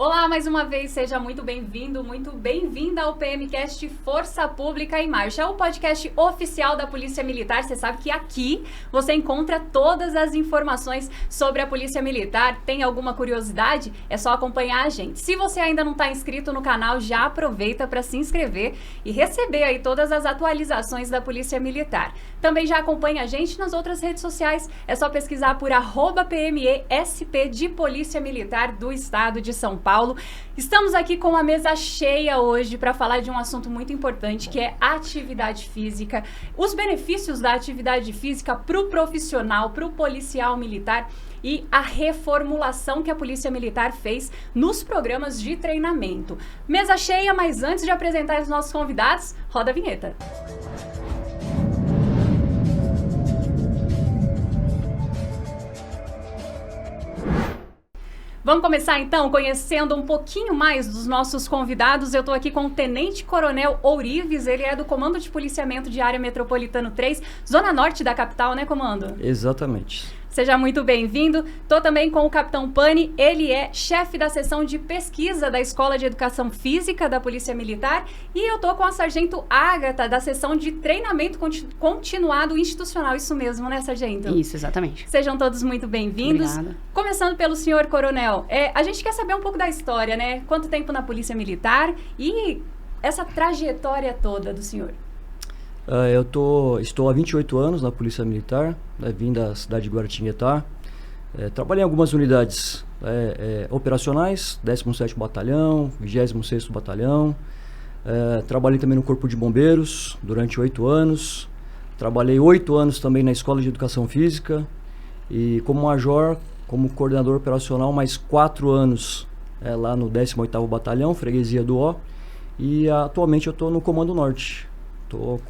Olá, mais uma vez, seja muito bem-vindo, muito bem-vinda ao PMcast Força Pública em Marcha, o podcast oficial da Polícia Militar. Você sabe que aqui você encontra todas as informações sobre a Polícia Militar. Tem alguma curiosidade? É só acompanhar a gente. Se você ainda não está inscrito no canal, já aproveita para se inscrever e receber aí todas as atualizações da Polícia Militar. Também já acompanha a gente nas outras redes sociais. É só pesquisar por @PMESP de Polícia Militar do Estado de São Paulo. Estamos aqui com a mesa cheia hoje para falar de um assunto muito importante, que é atividade física, os benefícios da atividade física para o profissional, para o policial militar e a reformulação que a Polícia Militar fez nos programas de treinamento. Mesa cheia, mas antes de apresentar os nossos convidados, roda a vinheta. Vamos começar então conhecendo um pouquinho mais dos nossos convidados. Eu estou aqui com o Tenente Coronel Ourives, ele é do Comando de Policiamento de Área Metropolitano 3, Zona Norte da capital, né, Comando? Exatamente. Seja muito bem-vindo. Estou também com o Capitão Pani, ele é chefe da seção de pesquisa da Escola de Educação Física da Polícia Militar. E eu estou com a Sargento Ágata, da seção de treinamento continuado institucional. Isso mesmo, né, Sargento? Isso, exatamente. Sejam todos muito bem-vindos. Obrigada. Começando pelo senhor Coronel, a gente quer saber um pouco da história, né? Quanto tempo na Polícia Militar e essa trajetória toda do senhor? Estou há 28 anos na Polícia Militar, vim da cidade de Guaratinguetá. Trabalhei em algumas unidades operacionais, 17º Batalhão, 26º Batalhão. Trabalhei também no Corpo de Bombeiros durante 8 anos. Trabalhei 8 anos também na Escola de Educação Física. E como major, como coordenador operacional, mais 4 anos lá no 18º Batalhão, Freguesia do Ó. E atualmente eu estou no Comando Norte. Estou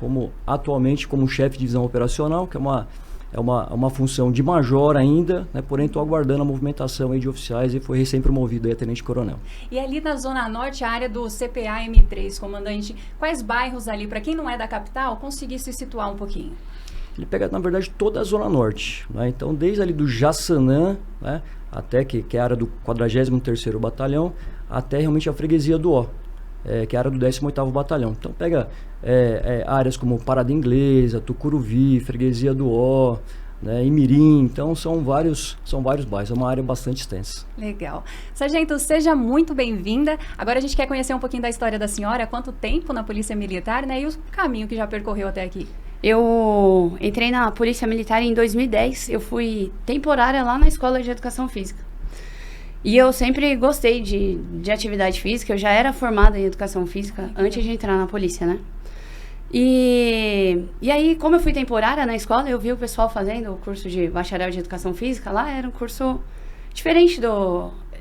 atualmente como chefe de divisão operacional, que é uma função de major ainda, né? Porém estou aguardando a movimentação aí de oficiais e foi recém-promovido aí a tenente-coronel. E ali na Zona Norte, a área do CPA M3, comandante, quais bairros ali, para quem não é da capital, conseguir se situar um pouquinho? Ele pega, na verdade, toda a Zona Norte, né? Então, desde ali do Jaçanã, né? Até que é a área do 43º Batalhão, até realmente a Freguesia do Ó. Que é a área do 18º Batalhão. Então pega áreas como Parada Inglesa, Tucuruvi, Freguesia do Ó, né, Imirim. Então são vários bairros, é uma área bastante extensa. Legal. Sargento, seja muito bem-vinda. Agora a gente quer conhecer um pouquinho da história da senhora, quanto tempo na Polícia Militar, né, e o caminho que já percorreu até aqui. Eu entrei na Polícia Militar em 2010, eu fui temporária lá na Escola de Educação Física. E eu sempre gostei de atividade física, eu já era formada em Educação Física antes de entrar na polícia, né? E aí, como eu fui temporária na escola, eu vi o pessoal fazendo o curso de bacharel de Educação Física lá, era um curso diferente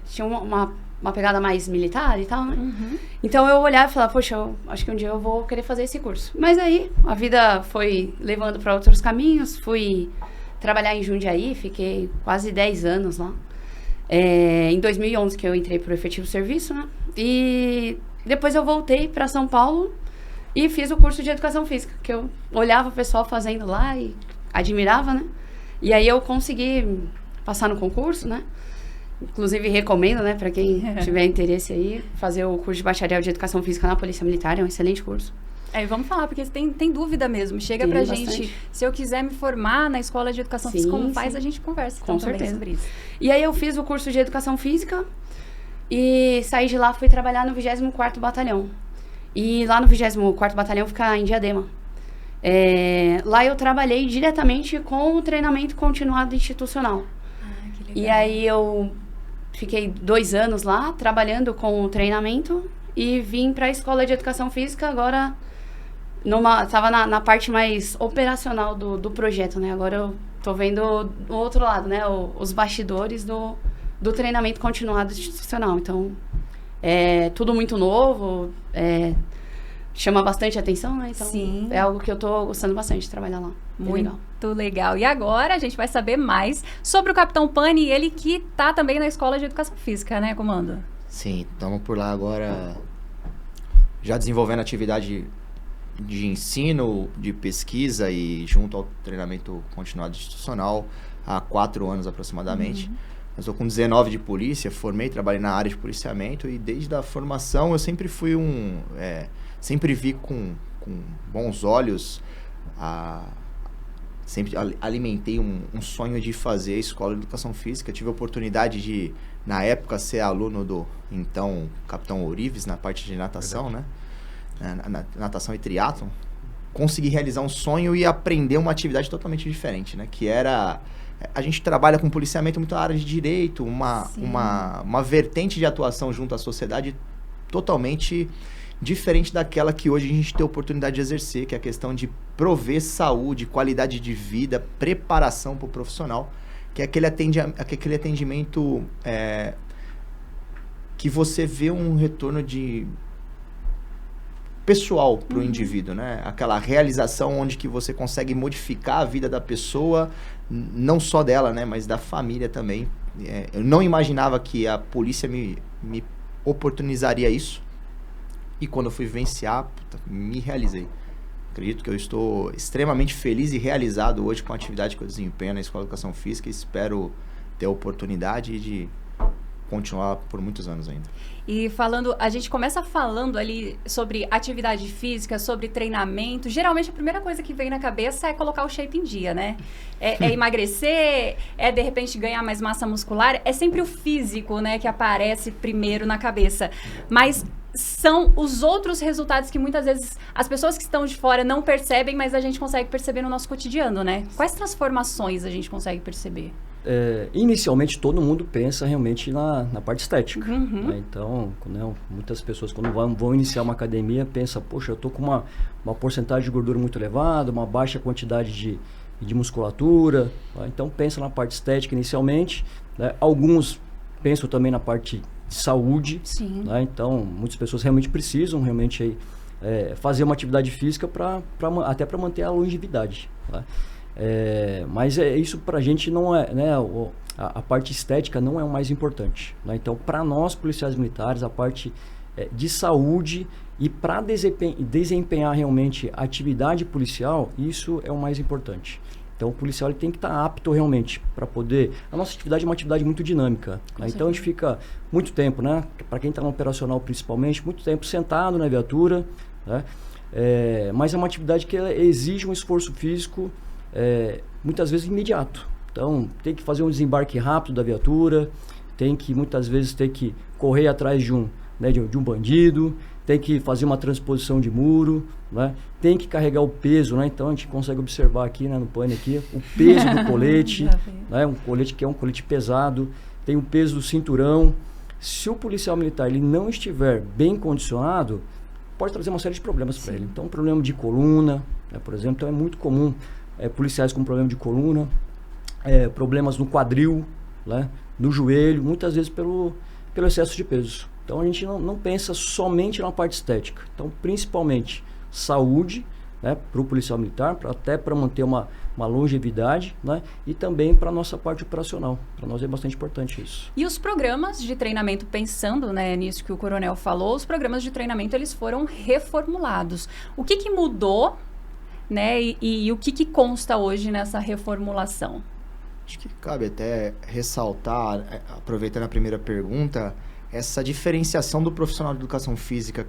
tinha uma pegada mais militar e tal, né? Uhum. Então eu olhava e falava, poxa, eu acho que um dia eu vou querer fazer esse curso. Mas aí, a vida foi levando para outros caminhos, fui trabalhar em Jundiaí, fiquei quase 10 anos lá. Em 2011 que eu entrei para o efetivo serviço, né? E depois eu voltei para São Paulo e fiz o curso de Educação Física, que eu olhava o pessoal fazendo lá e admirava, né? E aí eu consegui passar no concurso, né? Inclusive recomendo, né, para quem tiver interesse aí, fazer o curso de bacharel de Educação Física na Polícia Militar, é um excelente curso. Vamos falar, porque tem dúvida mesmo. Chega pra gente, se eu quiser me formar na Escola de Educação Física, como faz, a gente conversa com certeza sobre isso. E aí eu fiz o curso de Educação Física e saí de lá, fui trabalhar no 24º Batalhão. E lá no 24º Batalhão fica em Diadema. Lá eu trabalhei diretamente com o treinamento continuado institucional. Que legal. E aí eu fiquei 2 anos lá, trabalhando com o treinamento e vim para a Escola de Educação Física agora... Estava na parte mais operacional do projeto, né? Agora eu tô vendo o outro lado, né? Os bastidores do treinamento continuado institucional. Então, tudo muito novo, chama bastante atenção, né? Então, sim, é algo que eu tô gostando bastante de trabalhar lá. Muito legal. E agora a gente vai saber mais sobre o Capitão Pani, ele que tá também na Escola de Educação Física, né, comando? Sim, estamos por lá agora já desenvolvendo atividade de ensino, de pesquisa e junto ao treinamento continuado institucional há 4 anos aproximadamente. Eu estou com 19 de polícia, formei, trabalhei na área de policiamento e desde a formação eu sempre fui sempre vi com bons olhos, sempre alimentei um sonho de fazer a escola de educação física. Tive a oportunidade de, na época, ser aluno do então capitão Ourives na parte de natação, né? Natação e triatlon. Consegui realizar um sonho e aprender uma atividade totalmente diferente, né? Que era... A gente trabalha com policiamento muito na área de direito, uma vertente de atuação junto à sociedade totalmente diferente daquela que hoje a gente tem a oportunidade de exercer, que é a questão de prover saúde, qualidade de vida, preparação para o profissional, que é aquele atendimento que você vê um retorno de pessoal para o indivíduo, né? Aquela realização onde que você consegue modificar a vida da pessoa, não só dela, né? Mas da família também. Eu não imaginava que a polícia me oportunizaria isso. E quando eu fui vivenciar, me realizei. Acredito que eu estou extremamente feliz e realizado hoje com a atividade que eu desempenho na Escola de Educação Física e espero ter a oportunidade de continuar por muitos anos ainda. E a gente começa falando ali sobre atividade física, sobre treinamento. Geralmente a primeira coisa que vem na cabeça é colocar o shape em dia, né? É emagrecer, é de repente ganhar mais massa muscular. É sempre o físico, né, que aparece primeiro na cabeça. Mas são os outros resultados que muitas vezes as pessoas que estão de fora não percebem, mas a gente consegue perceber no nosso cotidiano, né? Quais transformações a gente consegue perceber? Inicialmente todo mundo pensa realmente na parte estética, né? Então, né, muitas pessoas quando vão iniciar uma academia pensam, poxa, eu tô com uma porcentagem de gordura muito elevada, uma baixa quantidade de musculatura, tá? Então pensa na parte estética inicialmente, né? Alguns pensam também na parte de saúde, né? Então muitas pessoas realmente precisam fazer uma atividade física até para manter a longevidade, tá? Mas isso pra gente não é, né, a parte estética não é o mais importante, né? Então, para nós policiais militares, a parte de saúde e para desempenhar realmente a atividade policial, isso é o mais importante. Então, o policial ele tem que estar apto realmente para poder... A nossa atividade é uma atividade muito dinâmica, né? Então, a gente fica muito tempo, né? Para quem está no operacional principalmente, muito tempo sentado na viatura, né? Mas é uma atividade que ela exige um esforço físico muitas vezes imediato. Então tem que fazer um desembarque rápido da viatura, muitas vezes tem que correr atrás de um bandido, tem que fazer uma transposição de muro, né? Tem que carregar o peso, né? Então a gente consegue observar aqui, né, no pane aqui, o peso do colete, né? Um colete que é um colete pesado, tem o peso do cinturão. Se o policial militar ele não estiver bem condicionado, pode trazer uma série de problemas para ele. Então, um problema de coluna, né, por exemplo, então é muito comum policiais com problema de coluna, problemas no quadril, né, no joelho, muitas vezes pelo excesso de peso. Então a gente não pensa somente na parte estética. Então, principalmente saúde, né, para o policial militar, até para manter uma longevidade, né, e também para a nossa parte operacional. Para nós é bastante importante isso. E os programas de treinamento, pensando, né, nisso que o coronel falou, os programas de treinamento eles foram reformulados. O que mudou, né, e o que consta hoje nessa reformulação? Acho que cabe até ressaltar, aproveitando a primeira pergunta, essa diferenciação do profissional de educação física,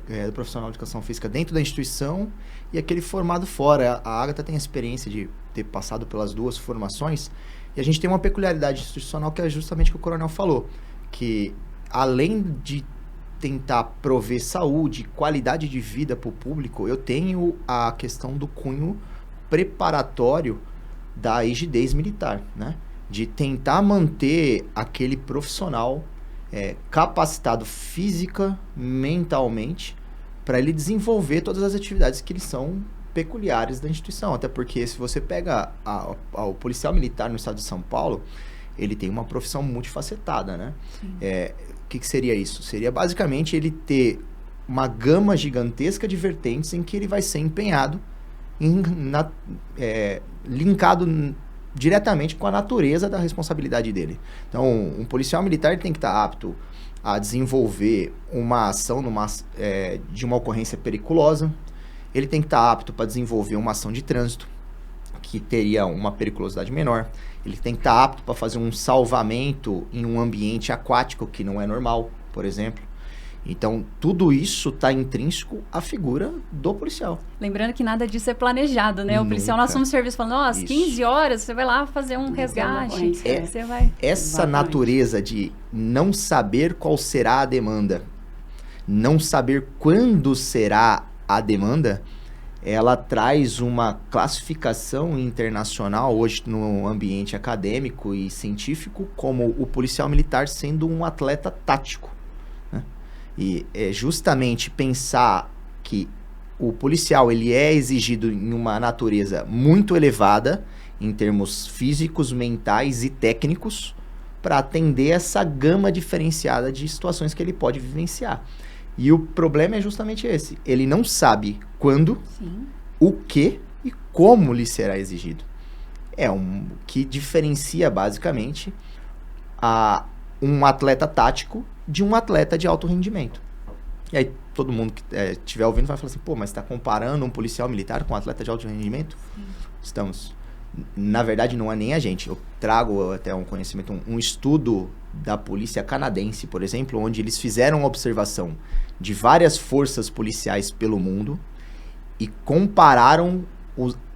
dentro da instituição e aquele formado fora. A Agatha tem a experiência de ter passado pelas duas formações e a gente tem uma peculiaridade institucional que é justamente o que o coronel falou, que além de tentar prover saúde, qualidade de vida para o público, eu tenho a questão do cunho preparatório da rigidez militar, né? De tentar manter aquele profissional capacitado física, mentalmente, para ele desenvolver todas as atividades que eles são peculiares da instituição. Até porque se você pega o policial militar no estado de São Paulo, ele tem uma profissão multifacetada, né? O que seria isso? Seria basicamente ele ter uma gama gigantesca de vertentes em que ele vai ser empenhado, linkado diretamente com a natureza da responsabilidade dele. Então, um policial militar tem que estar apto a desenvolver uma ação de uma ocorrência periculosa, ele tem que estar apto para desenvolver uma ação de trânsito, que teria uma periculosidade menor, Ele tem que estar apto para fazer um salvamento em um ambiente aquático que não é normal, por exemplo. Então, tudo isso está intrínseco à figura do policial. Lembrando que nada disso é planejado, né? Nunca. O policial, nós somos serviço falando, ó, às 15 horas você vai lá fazer um resgate. Você vai... Essa natureza de não saber qual será a demanda, não saber quando será a demanda, ela traz uma classificação internacional hoje no ambiente acadêmico e científico como o policial militar sendo um atleta tático. E é justamente pensar que o policial ele é exigido em uma natureza muito elevada, em termos físicos, mentais e técnicos, para atender essa gama diferenciada de situações que ele pode vivenciar. E o problema é justamente esse. Ele não sabe quando, Sim. o que e como lhe será exigido. É o que diferencia basicamente um atleta tático de um atleta de alto rendimento. E aí todo mundo que estiver ouvindo vai falar assim, pô, mas você está comparando um policial militar com um atleta de alto rendimento? Sim. Estamos. Na verdade, não é nem a gente. Eu trago até um conhecimento, um estudo da polícia canadense, por exemplo, onde eles fizeram uma observação de várias forças policiais pelo mundo e compararam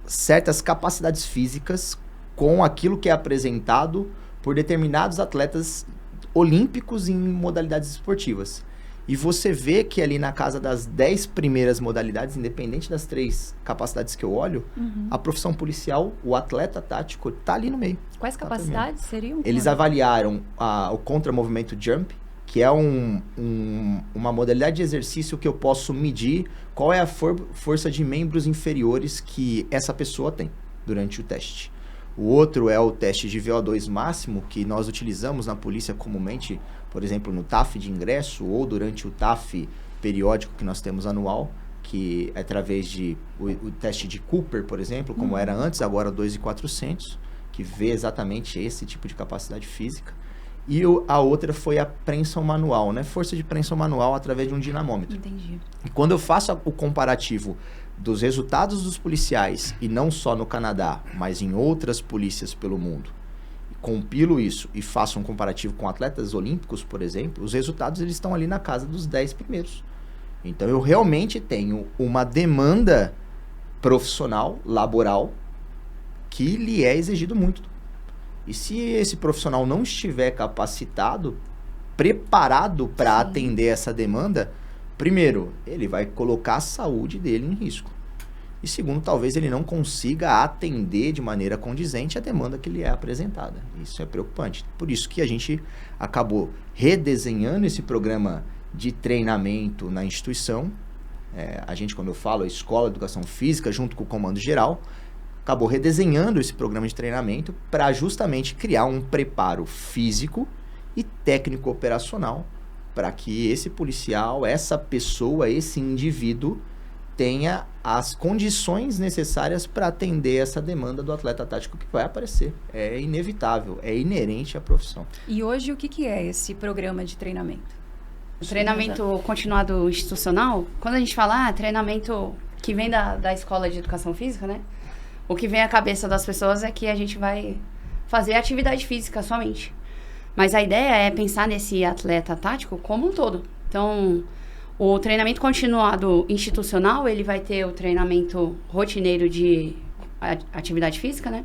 certas capacidades físicas com aquilo que é apresentado por determinados atletas olímpicos em modalidades esportivas. E você vê que ali na casa das 10 primeiras modalidades, independente das 3 capacidades que eu olho, a profissão policial, o atleta tático, está ali no meio. Quais capacidades seriam? Eles avaliaram o contramovimento jump, que é uma modalidade de exercício que eu posso medir qual é a força de membros inferiores que essa pessoa tem durante o teste. O outro é o teste de VO2 máximo, que nós utilizamos na polícia comumente, por exemplo, no TAF de ingresso ou durante o TAF periódico que nós temos anual, que é através de o teste de Cooper, por exemplo, como era antes, agora 2.400, que vê exatamente esse tipo de capacidade física. E a outra foi a preensão manual, né? Força de preensão manual através de um dinamômetro. Entendi. E quando eu faço o comparativo dos resultados dos policiais, e não só no Canadá, mas em outras polícias pelo mundo, compilo isso e faço um comparativo com atletas olímpicos, por exemplo, os resultados eles estão ali na casa dos 10 primeiros. Então eu realmente tenho uma demanda profissional, laboral, que lhe é exigido muito. E se esse profissional não estiver capacitado, preparado para atender essa demanda, primeiro, ele vai colocar a saúde dele em risco. E segundo, talvez ele não consiga atender de maneira condizente a demanda que lhe é apresentada. Isso é preocupante. Por isso que a gente acabou redesenhando esse programa de treinamento na instituição. A gente, quando eu falo, a Escola de Educação Física, junto com o Comando Geral, acabou redesenhando esse programa de treinamento para justamente criar um preparo físico e técnico operacional para que esse policial, essa pessoa, esse indivíduo tenha as condições necessárias para atender essa demanda do atleta tático que vai aparecer. É inevitável, é inerente à profissão. E hoje o que é esse programa de treinamento? O treinamento continuado institucional, quando a gente fala treinamento que vem da Escola de Educação Física, né? O que vem à cabeça das pessoas é que a gente vai fazer atividade física somente. Mas a ideia é pensar nesse atleta tático como um todo. Então, o treinamento continuado institucional, ele vai ter o treinamento rotineiro de atividade física, né?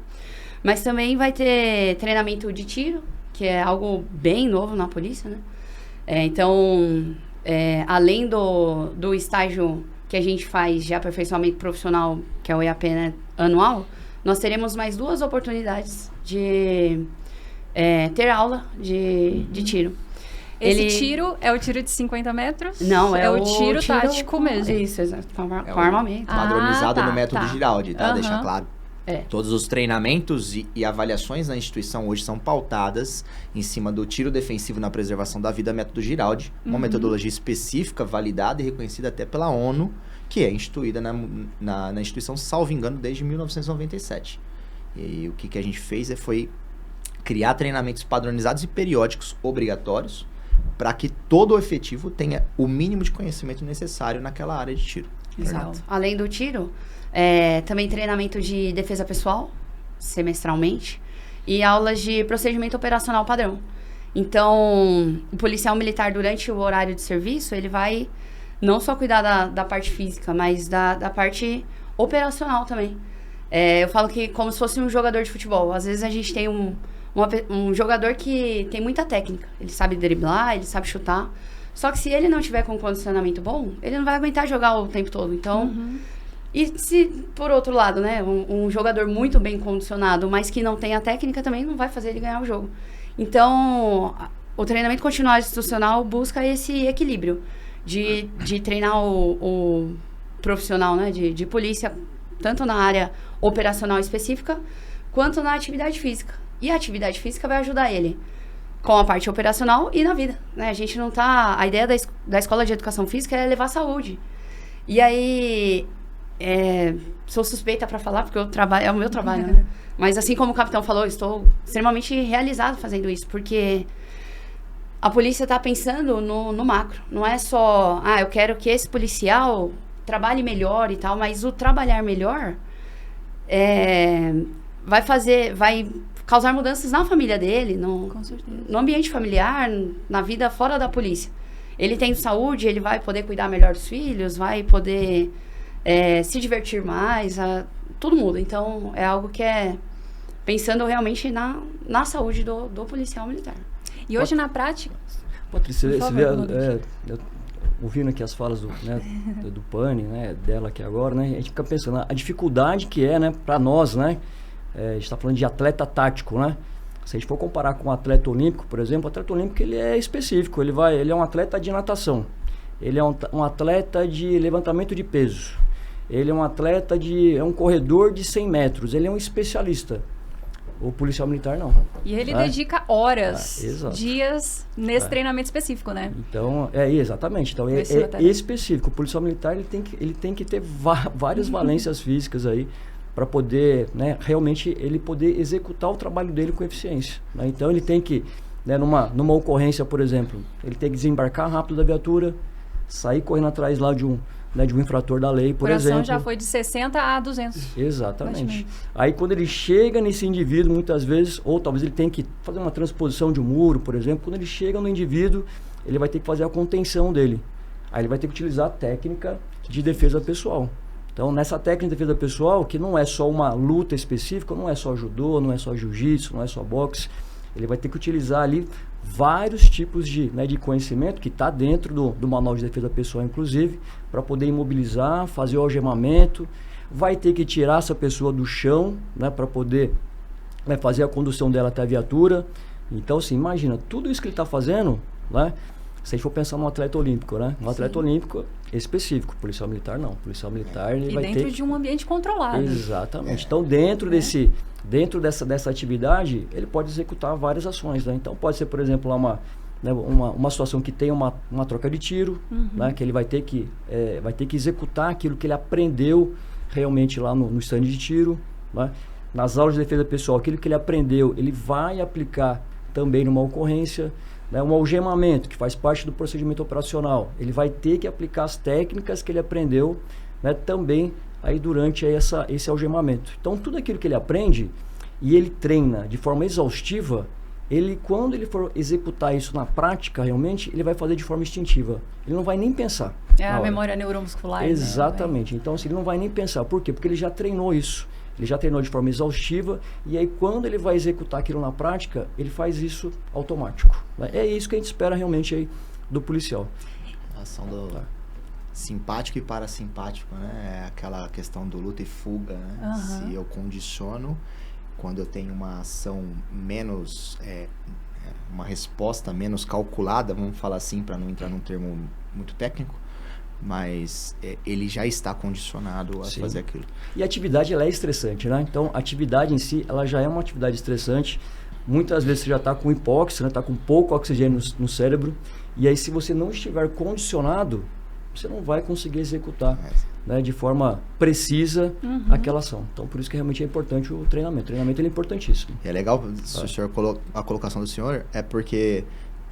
Mas também vai ter treinamento de tiro, que é algo bem novo na polícia, né? Então, além do estágio que a gente faz de aperfeiçoamento profissional, que é o EAP, né, anual, nós teremos mais 2 oportunidades de ter aula de tiro. Esse tiro é o tiro de 50 metros? Não, é o tiro tático mesmo. Isso, exato. Com armamento. Padronizado no método Giraldi, tá? Deixa claro. Todos os treinamentos e avaliações na instituição hoje são pautadas em cima do tiro defensivo na preservação da vida, método Giraldi, uma metodologia específica, validada e reconhecida até pela ONU, que é instituída na instituição, salvo engano, desde 1997. E o que a gente fez foi criar treinamentos padronizados e periódicos obrigatórios para que todo o efetivo tenha o mínimo de conhecimento necessário naquela área de tiro. Exato. Além do tiro, também treinamento de defesa pessoal, semestralmente. e aulas de procedimento operacional padrão. Então, o policial militar, durante o horário de serviço, ele vai não só cuidar da parte física, mas da parte operacional também. Eu falo que como se fosse um jogador de futebol. Às vezes a gente tem um jogador que tem muita técnica. Ele sabe driblar, ele sabe chutar. Só que se ele não tiver com um condicionamento bom, ele não vai aguentar jogar o tempo todo. Então, e se, por outro lado, né, um jogador muito bem condicionado, mas que não tem a técnica, também não vai fazer ele ganhar o jogo. Então, o treinamento continuado institucional busca esse equilíbrio de treinar o profissional, né, de polícia, tanto na área operacional específica, quanto na atividade física. E a atividade física vai ajudar ele com a parte operacional e na vida, né? A gente não tá... A ideia da escola de educação física é levar saúde. E aí, sou suspeita para falar, porque é o meu trabalho, né? Mas assim como o capitão falou, estou extremamente realizado fazendo isso, porque a polícia está pensando no macro. Não é só, eu quero que esse policial trabalhe melhor e tal, mas o trabalhar melhor vai causar mudanças na família dele, no ambiente familiar, na vida fora da polícia. Ele tem saúde, ele vai poder cuidar melhor dos filhos, vai poder se divertir mais, tudo muda. Então, é algo que pensando realmente na saúde do policial militar. E hoje, na prática... Patrícia, você vê, ouvindo aqui as falas do Pani, né, dela aqui agora, né, a gente fica pensando a dificuldade que né, para nós, né, a gente está falando de atleta tático, né? Se a gente for comparar com um atleta olímpico, por exemplo, o atleta olímpico ele é específico, ele é um atleta de natação, ele é um atleta de levantamento de peso, ele é um atleta é um corredor de 100 metros, ele é um especialista. O policial militar não. E ele dedica horas, dias nesse treinamento específico, né? Então, exatamente. Então, é específico. O policial militar ele tem que ter várias valências físicas aí para poder, né, realmente ele poder executar o trabalho dele com eficiência. Né? Então, ele tem que, né, numa ocorrência, por exemplo, ele tem que desembarcar rápido da viatura, sair correndo atrás lá de um infrator da lei, por exemplo. O coração já foi de 60 a 200. Exatamente. Aí quando ele chega nesse indivíduo, muitas vezes, ou talvez ele tenha que fazer uma transposição de um muro, por exemplo, quando ele chega no indivíduo, ele vai ter que fazer a contenção dele. Aí ele vai ter que utilizar a técnica de defesa pessoal. Então, nessa técnica de defesa pessoal, que não é só uma luta específica, não é só judô, não é só jiu-jitsu, não é só boxe, ele vai ter que utilizar ali vários tipos de conhecimento que está dentro do manual de defesa pessoal, inclusive, para poder imobilizar, fazer o algemamento, vai ter que tirar essa pessoa do chão, né, para poder fazer a condução dela até a viatura. Então, assim, imagina, tudo isso que ele está fazendo, né, se a gente for pensar num atleta olímpico, né, um atleta olímpico específico, policial militar não, policial militar ele vai ter... E dentro de um ambiente controlado. Exatamente, então dentro dessa atividade, ele pode executar várias ações, né? Então pode ser, por exemplo, uma situação que tem uma troca de tiro, né? Que ele vai ter que executar aquilo que ele aprendeu realmente lá no stand de tiro, né? Nas aulas de defesa pessoal, aquilo que ele aprendeu, ele vai aplicar também numa ocorrência, né? Um algemamento, que faz parte do procedimento operacional, ele vai ter que aplicar as técnicas que ele aprendeu, né? Também aí durante esse algemamento. Então, tudo aquilo que ele aprende e ele treina de forma exaustiva, quando ele for executar isso na prática, realmente, ele vai fazer de forma instintiva. Ele não vai nem pensar. É a memória neuromuscular. Exatamente. Né? Então, assim, ele não vai nem pensar. Por quê? Porque ele já treinou isso. Ele já treinou de forma exaustiva e aí, quando ele vai executar aquilo na prática, ele faz isso automático. Né? É isso que a gente espera realmente aí do policial. A ação simpático e parasimpático, né? É aquela questão do luta e fuga, né? Se eu condiciono, quando eu tenho uma ação menos, uma resposta menos calculada, vamos falar assim, para não entrar num termo muito técnico, mas ele já está condicionado a fazer aquilo. E a atividade, ela é estressante, né? Então, a atividade em si, ela já é uma atividade estressante. Muitas vezes você já está com hipóxia, né? Está com pouco oxigênio no cérebro, e aí se você não estiver condicionado, você não vai conseguir executar, né, de forma precisa aquela ação. Então, por isso que realmente é importante o treinamento. O treinamento ele é importantíssimo. É legal se o senhor a colocação do senhor, porque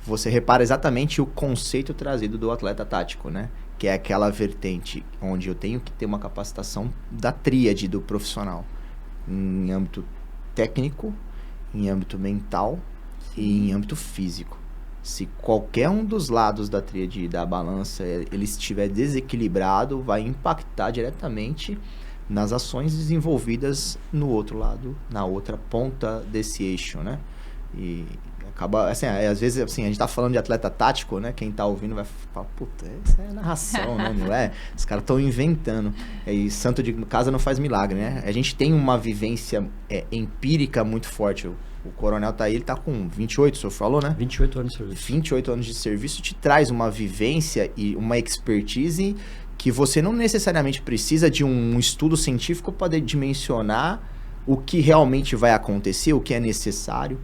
você repara exatamente o conceito trazido do atleta tático, né? Que é aquela vertente onde eu tenho que ter uma capacitação da tríade do profissional em âmbito técnico, em âmbito mental e em âmbito físico. Se qualquer um dos lados da tríade da balança ele estiver desequilibrado, vai impactar diretamente nas ações desenvolvidas no outro lado, na outra ponta desse eixo, né? E acaba, assim, às vezes, assim, a gente tá falando de atleta tático, né? Quem tá ouvindo vai falar, puta, isso é narração, né? Não é? Os caras estão inventando. E santo de casa não faz milagre, né? A gente tem uma vivência empírica muito forte. O coronel tá aí, ele tá com 28, o senhor falou, né? 28 anos de serviço. 28 anos de serviço te traz uma vivência e uma expertise que você não necessariamente precisa de um estudo científico para dimensionar o que realmente vai acontecer, o que é necessário,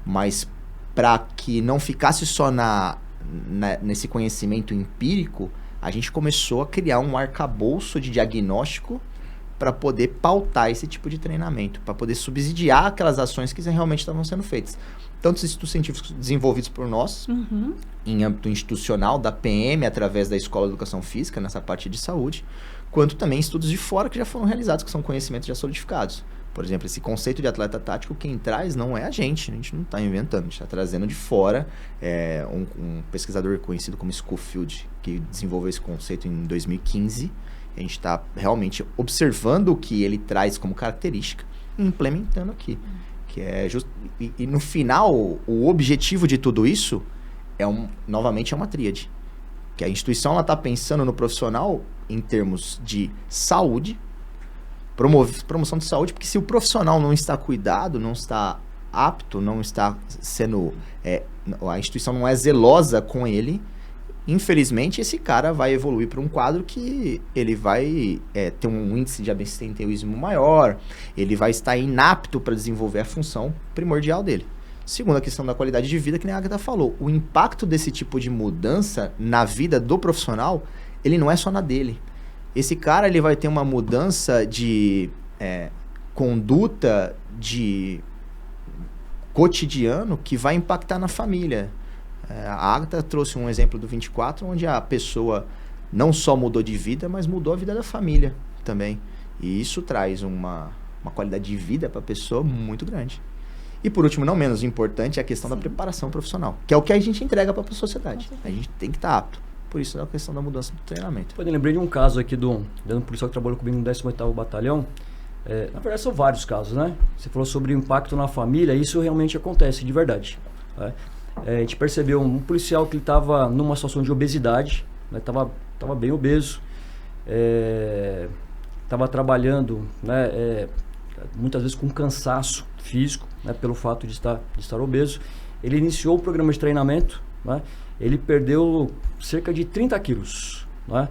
mas para que não ficasse só nesse conhecimento empírico, a gente começou a criar um arcabouço de diagnóstico para poder pautar esse tipo de treinamento, para poder subsidiar aquelas ações que realmente estavam sendo feitas. Tanto os estudos científicos desenvolvidos por nós, em âmbito institucional, da PM, através da Escola de Educação Física, nessa parte de saúde, quanto também estudos de fora que já foram realizados, que são conhecimentos já solidificados. Por exemplo, esse conceito de atleta tático, quem traz não é a gente não está inventando, a gente está trazendo de fora um pesquisador conhecido como Schofield, que desenvolveu esse conceito em 2015. A gente está realmente observando o que ele traz como característica e implementando aqui. Que é e no final, o objetivo de tudo isso novamente é uma tríade. Que a instituição está pensando no profissional em termos de saúde, promoção de saúde, porque se o profissional não está cuidado, não está apto, não está sendo... a instituição não é zelosa com ele, infelizmente esse cara vai evoluir para um quadro que ele vai ter um índice de absenteísmo maior, ele vai estar inapto para desenvolver a função primordial dele. Segunda questão da qualidade de vida, que nem a Agatha falou, o impacto desse tipo de mudança na vida do profissional, ele não é só na dele. Esse cara ele vai ter uma mudança de conduta, de cotidiano, que vai impactar na família. A Agatha trouxe um exemplo do 24, onde a pessoa não só mudou de vida, mas mudou a vida da família também. E isso traz uma qualidade de vida para a pessoa muito grande. E por último, não menos importante, é a questão da preparação profissional, que é o que a gente entrega para a sociedade. A gente tem que estar apto. Por isso é a questão da mudança do treinamento. Eu lembrei de um caso aqui de um policial que trabalhou comigo no 18º Batalhão. Na verdade, são vários casos, né? Você falou sobre o impacto na família, isso realmente acontece, de verdade. A gente percebeu um policial que estava numa situação de obesidade, estava bem obeso, estava trabalhando, né, muitas vezes com cansaço físico, né, pelo fato de estar obeso. Ele iniciou o programa de treinamento, né, ele perdeu cerca de 30 quilos. Né,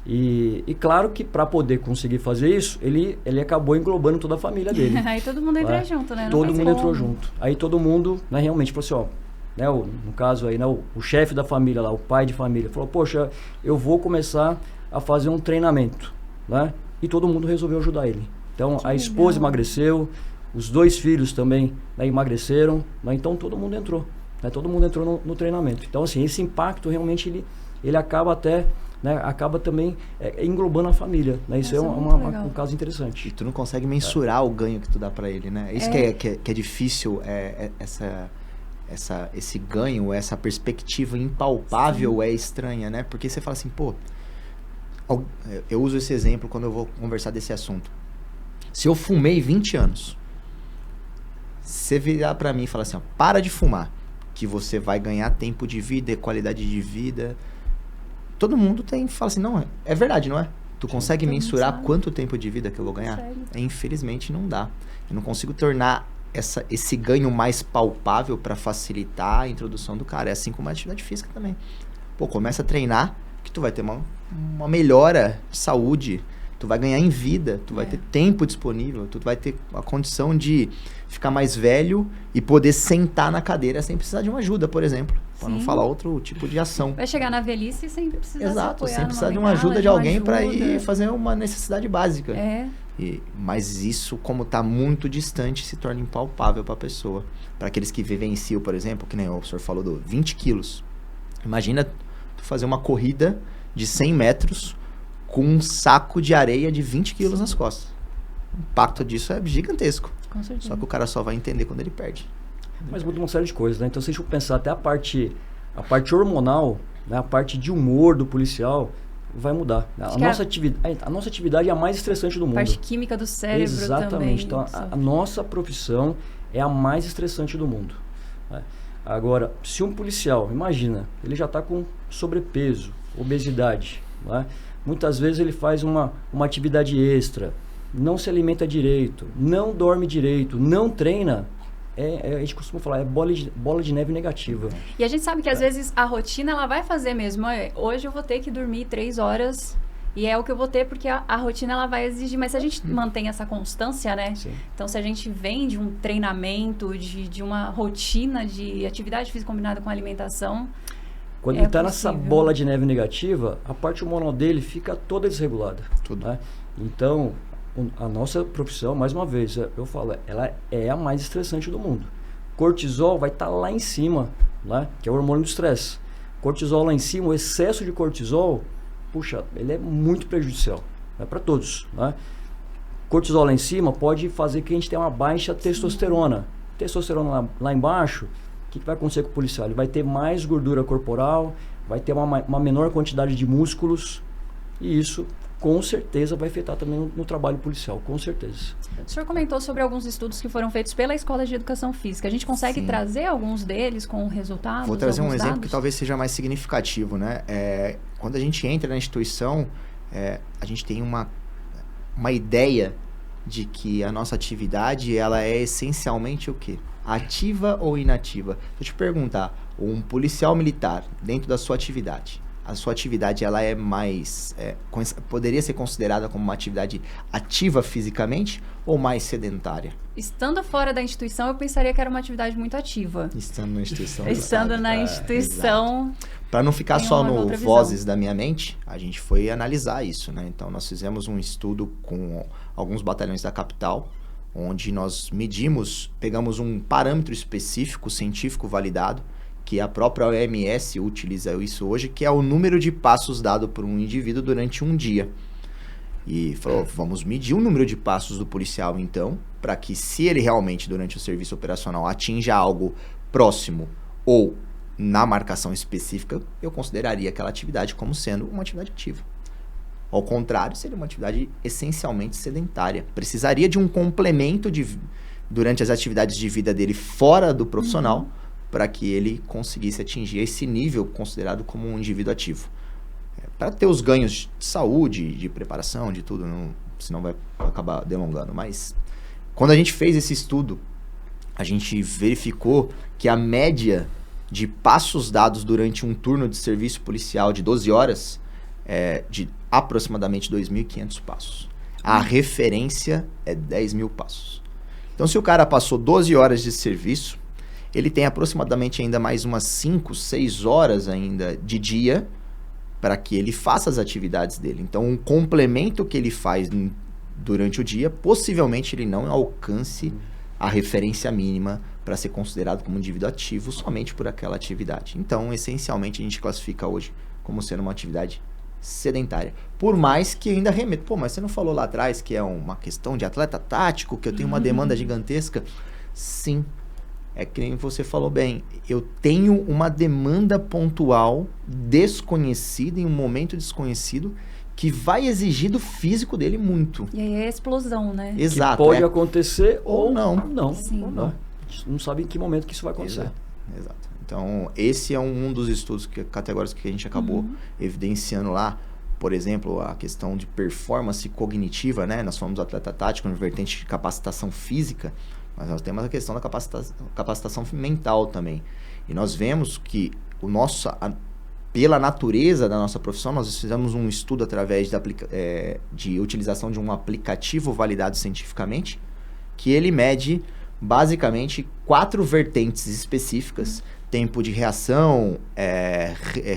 e claro que para poder conseguir fazer isso, ele acabou englobando toda a família dele. Aí todo mundo entra junto, né? Todo mundo entrou junto. Aí todo mundo, né, realmente falou assim, ó, né, no caso aí, né, o chefe da família lá, o pai de família, falou, poxa, eu vou começar a fazer um treinamento, né? E todo mundo resolveu ajudar ele. Então, a esposa emagreceu, os 2 filhos também, né, emagreceram, né? Então todo mundo entrou, né? Todo mundo entrou no treinamento. Então, assim, esse impacto realmente, ele acaba até, né, acaba também englobando a família, né? Isso é um caso interessante. E tu não consegue mensurar o ganho que tu dá para ele, né? Isso que é difícil, esse ganho, essa perspectiva impalpável é estranha, né? Porque você fala assim, pô, eu uso esse exemplo quando eu vou conversar desse assunto. Se eu fumei 20 anos, você virar pra mim e falar assim, ó, para de fumar, que você vai ganhar tempo de vida e qualidade de vida. Todo mundo fala assim, não, é verdade, não é? Tu consegue mensurar quanto tempo de vida que eu vou ganhar? Infelizmente não dá. Eu não consigo tornar esse ganho mais palpável para facilitar a introdução do cara. É assim como a atividade física também. Pô, começa a treinar que tu vai ter uma melhora de saúde, tu vai ganhar em vida, tu vai ter tempo disponível, tu vai ter a condição de ficar mais velho e poder sentar na cadeira sem precisar de uma ajuda, por exemplo. Para não falar outro tipo de ação. Vai chegar na velhice sem precisar Exato, sem precisar de uma ajuda de alguém para ir fazer uma necessidade básica. Mas isso, como está muito distante, se torna impalpável para a pessoa. Para aqueles que vivenciam, por exemplo, que nem o senhor falou do 20 quilos. Imagina tu fazer uma corrida de 100 metros com um saco de areia de 20 quilos nas costas. O impacto disso é gigantesco. Com certeza. Só que o cara só vai entender quando ele perde. Mas muda uma série de coisas, né? Então, se a gente pensar até a parte hormonal, né? A parte de humor do policial vai mudar. A nossa atividade é a mais estressante do mundo. Parte química do cérebro também. Exatamente. Então, a nossa profissão é a mais estressante do mundo. Né? Agora, se um policial, imagina, ele já está com sobrepeso, obesidade, né? Muitas vezes ele faz uma atividade extra, não se alimenta direito, não dorme direito, não treina, a gente costuma falar, é bola de neve negativa. E a gente sabe que às vezes a rotina ela vai fazer mesmo. Hoje eu vou ter que dormir 3 horas e é o que eu vou ter porque a rotina ela vai exigir. Mas se a gente mantém essa constância, né? Sim. Então se a gente vem de um treinamento, de uma rotina de atividade física combinada com alimentação... Quando ele está nessa bola de neve negativa, a parte hormonal dele fica toda desregulada. Tudo. Né? Então, a nossa profissão, mais uma vez, eu falo, ela é a mais estressante do mundo. Cortisol vai estar lá em cima, né? Que é o hormônio do estresse. Cortisol lá em cima, o excesso de cortisol, puxa, ele é muito prejudicial, né? Para todos. Né? Cortisol lá em cima pode fazer que a gente tenha uma baixa testosterona. Testosterona lá embaixo, o que vai acontecer com o policial? Ele vai ter mais gordura corporal, vai ter uma menor quantidade de músculos e isso com certeza vai afetar também no trabalho policial, com certeza. O senhor comentou sobre alguns estudos que foram feitos pela Escola de Educação Física. A gente consegue trazer alguns deles com resultados? Vou trazer um exemplo dados? que talvez seja mais significativo, né? Quando a gente entra na instituição, a gente tem uma ideia de que a nossa atividade ela é essencialmente o quê? Ativa ou inativa? Deixa eu te perguntar, um policial militar, dentro da sua atividade, a sua atividade ela é mais... poderia ser considerada como uma atividade ativa fisicamente ou mais sedentária? Estando fora da instituição, eu pensaria que era uma atividade muito ativa. Estando na instituição. Estando na instituição... Para não ficar só no vozes da minha mente, a gente foi analisar isso, né? Então, nós fizemos um estudo com alguns batalhões da capital, onde nós pegamos um parâmetro específico, científico validado, que a própria OMS utiliza isso hoje, que é o número de passos dado por um indivíduo durante um dia. E falou, vamos medir o número de passos do policial, então, para que se ele realmente, durante o serviço operacional, atinja algo próximo ou na marcação específica, eu consideraria aquela atividade como sendo uma atividade ativa. Ao contrário, seria uma atividade essencialmente sedentária. Precisaria de um complemento durante as atividades de vida dele fora do profissional, para que ele conseguisse atingir esse nível considerado como um indivíduo ativo. Para ter os ganhos de saúde, de preparação, de tudo, senão vai acabar delongando. Mas quando a gente fez esse estudo, a gente verificou que a média de passos dados durante um turno de serviço policial de 12 horas é de aproximadamente 2.500 passos. A referência é 10.000 passos. Então, se o cara passou 12 horas de serviço, ele tem aproximadamente ainda mais umas 5, 6 horas ainda de dia para que ele faça as atividades dele. Então, um complemento que ele faz durante o dia, possivelmente ele não alcance a referência mínima para ser considerado como indivíduo ativo somente por aquela atividade. Então, essencialmente, a gente classifica hoje como sendo uma atividade sedentária. Por mais que ainda remeta. Mas você não falou lá atrás que é uma questão de atleta tático, que eu tenho uma demanda gigantesca? Sim. É que nem você falou bem, eu tenho uma demanda pontual, desconhecida, em um momento desconhecido, que vai exigir do físico dele muito. E aí é a explosão, né? Exato. Que pode acontecer ou não. Sim. Ou não. A gente não sabe em que momento que isso vai acontecer. Exato. Então, esse é um dos estudos categóricos que a gente acabou evidenciando lá. Por exemplo, a questão de performance cognitiva, né? Nós falamos do atleta tático, no vertente de capacitação física, mas nós temos a questão da capacitação mental também. E nós vemos que pela natureza da nossa profissão, nós fizemos um estudo através de utilização de um aplicativo validado cientificamente, que ele mede basicamente 4 vertentes específicas: tempo de reação,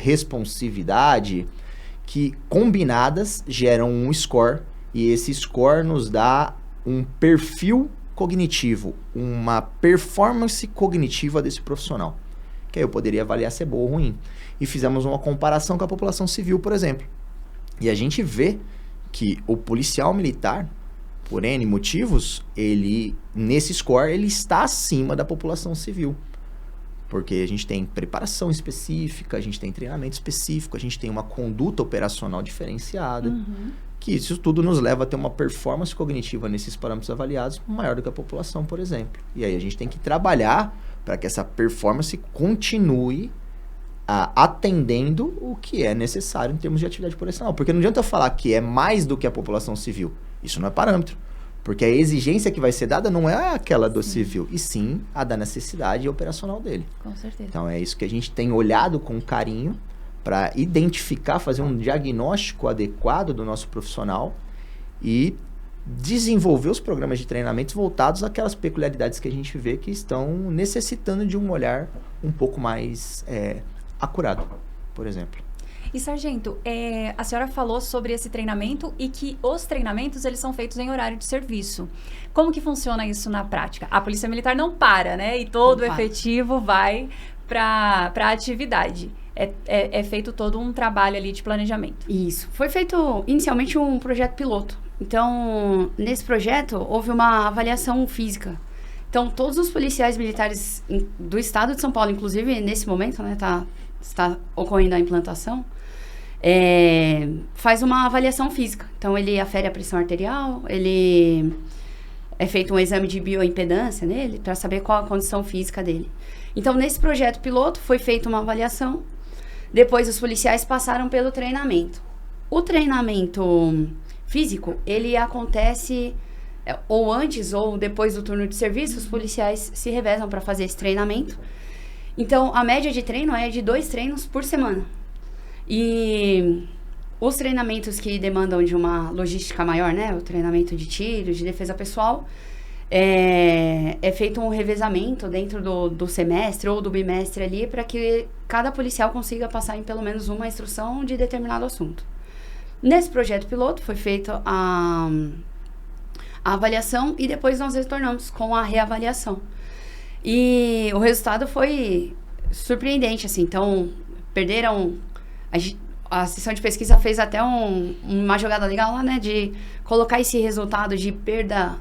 responsividade, que combinadas geram um score, e esse score nos dá um perfil cognitivo, uma performance cognitiva desse profissional, que aí eu poderia avaliar se é boa ou ruim. E fizemos uma comparação com a população civil, por exemplo. E a gente vê que o policial militar por N motivos, nesse score, ele está acima da população civil. Porque a gente tem preparação específica, a gente tem treinamento específico, a gente tem uma conduta operacional diferenciada, que isso tudo nos leva a ter uma performance cognitiva nesses parâmetros avaliados maior do que a população, por exemplo. E aí a gente tem que trabalhar para que essa performance continue atendendo o que é necessário em termos de atividade operacional. Porque não adianta eu falar que é mais do que a população civil. Isso não é parâmetro. Porque a exigência que vai ser dada não é aquela do civil, e sim a da necessidade operacional dele. Com certeza. Então é isso que a gente tem olhado com carinho para identificar, fazer um diagnóstico adequado do nosso profissional e desenvolver os programas de treinamentos voltados àquelas peculiaridades que a gente vê que estão necessitando de um olhar um pouco mais acurado, por exemplo. E, sargento, a senhora falou sobre esse treinamento e que os treinamentos, eles são feitos em horário de serviço. Como que funciona isso na prática? A Polícia Militar não para, né? E todo o efetivo vai para a atividade. É feito todo um trabalho ali de planejamento. Isso. Foi feito inicialmente um projeto piloto. Então, nesse projeto, houve uma avaliação física. Então, todos os policiais militares do estado de São Paulo, inclusive nesse momento, né, está ocorrendo a implantação, faz uma avaliação física. Então, ele afere a pressão arterial, ele é feito um exame de bioimpedância nele, para saber qual a condição física dele. Então, nesse projeto piloto, foi feita uma avaliação, depois os policiais passaram pelo treinamento. O treinamento físico, ele acontece ou antes ou depois do turno de serviço, os policiais se revezam para fazer esse treinamento. Então, a média de treino é de 2 treinos por semana. E os treinamentos que demandam de uma logística maior, né? O treinamento de tiro, de defesa pessoal, é feito um revezamento dentro do semestre ou do bimestre ali para que cada policial consiga passar em pelo menos uma instrução de determinado assunto. Nesse projeto piloto foi feita a avaliação e depois nós retornamos com a reavaliação. E o resultado foi surpreendente, assim. Então, perderam... A seção de pesquisa fez até uma jogada legal lá, né? De colocar esse resultado de perda...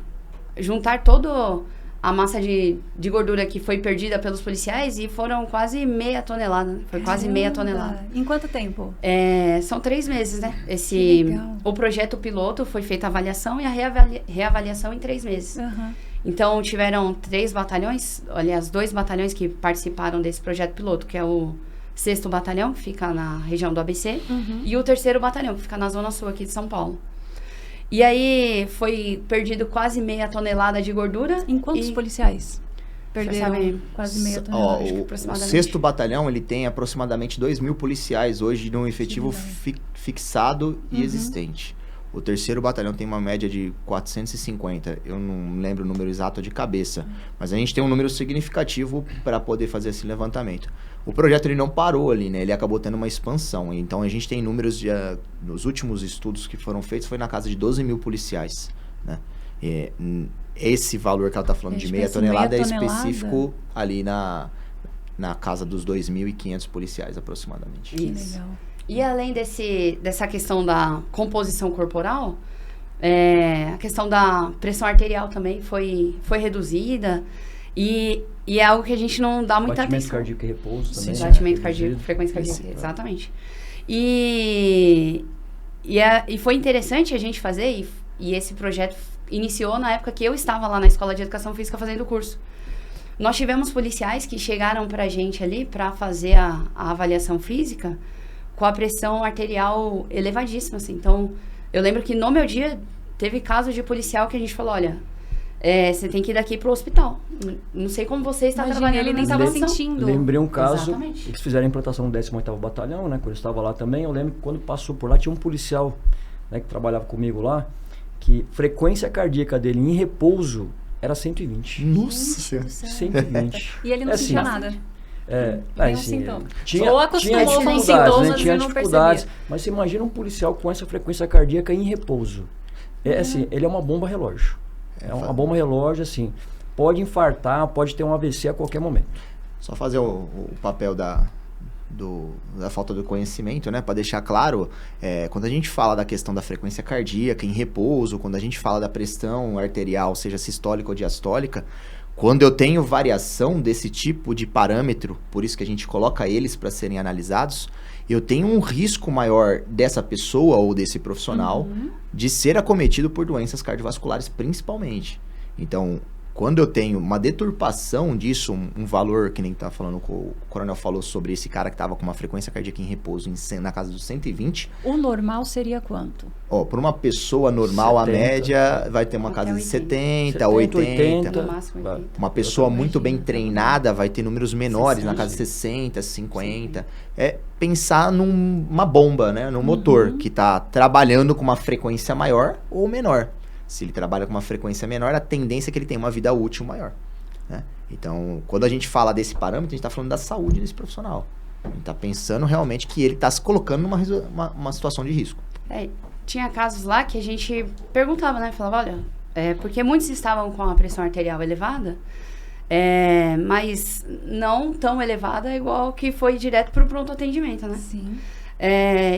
Juntar toda a massa de gordura que foi perdida pelos policiais e foram quase meia tonelada. Foi quase meia tonelada. Em quanto tempo? São 3 meses, né? O projeto piloto foi feita a avaliação e a reavaliação em 3 meses. Uhum. Então, tiveram 3 batalhões, aliás, 2 batalhões que participaram desse projeto piloto, que é o 6º Batalhão, que fica na região do ABC, e o 3º Batalhão, que fica na Zona Sul aqui de São Paulo. E aí, foi perdido quase meia tonelada de gordura. Em quantos policiais perderam quase meia tonelada? O 6º Batalhão, ele tem aproximadamente 2.000 policiais hoje num efetivo fixado e existente. O 3º Batalhão tem uma média de 450. Eu não lembro o número exato de cabeça. Mas a gente tem um número significativo para poder fazer esse levantamento. O projeto ele não parou ali, né? Ele acabou tendo uma expansão. Então a gente tem números nos últimos estudos que foram feitos, foi na casa de 12.000 policiais, né? Esse valor que ela está falando de meia tonelada é específico ali na casa dos 2.500 policiais aproximadamente. Isso. Legal. E além dessa questão da composição corporal, a questão da pressão arterial também foi reduzida e é algo que a gente não dá muita atenção. Batimento cardíaco e repouso também. Sim, batimento cardíaco, frequência cardíaca, exatamente. E foi interessante a gente fazer, e esse projeto iniciou na época que eu estava lá na Escola de Educação Física fazendo o curso. Nós tivemos policiais que chegaram pra gente ali para fazer a avaliação física com a pressão arterial elevadíssima, assim. Então, eu lembro que no meu dia teve casos de policial que a gente falou, olha, você tem que ir daqui pro hospital. Não sei como você está trabalhando. Ele nem estava sentindo. Lembrei um caso, eles fizeram a implantação do 18º Batalhão, né, quando eu estava lá também. Eu lembro que quando passou por lá, tinha um policial, né, que trabalhava comigo lá, que frequência cardíaca dele em repouso era 120. Nossa Senhora. 120. E ele não sentia nada. Nenhum sintoma. Ou acostumou com os sintomas, né? Tinha dificuldades. Mas você imagina um policial com essa frequência cardíaca em repouso. Assim, ele é uma bomba relógio. É uma bomba relógio, assim. Pode infartar, pode ter um AVC a qualquer momento. Só fazer o papel da da falta do conhecimento, né? Para deixar claro, quando a gente fala da questão da frequência cardíaca em repouso, quando a gente fala da pressão arterial, seja sistólica ou diastólica, quando eu tenho variação desse tipo de parâmetro, por isso que a gente coloca eles para serem analisados, eu tenho um risco maior dessa pessoa ou desse profissional de ser acometido por doenças cardiovasculares, principalmente. Então, quando eu tenho uma deturpação disso, um valor, que nem tá falando, o coronel falou sobre esse cara que estava com uma frequência cardíaca em repouso na casa dos 120. O normal seria quanto? Por uma pessoa normal, 70. a média vai ter uma casa de 70, 80. No máximo 80. Uma pessoa muito bem treinada vai ter números menores, na casa de 60, 50. É pensar numa bomba, né? Num motor que está trabalhando com uma frequência maior ou menor. Se ele trabalha com uma frequência menor, a tendência é que ele tenha uma vida útil maior, né? Então, quando a gente fala desse parâmetro, a gente está falando da saúde desse profissional. A gente está pensando realmente que ele está se colocando numa situação de risco. Tinha casos lá que a gente perguntava, né? Falava, olha, porque muitos estavam com a pressão arterial elevada, mas não tão elevada igual que foi direto para o pronto atendimento, né? Sim.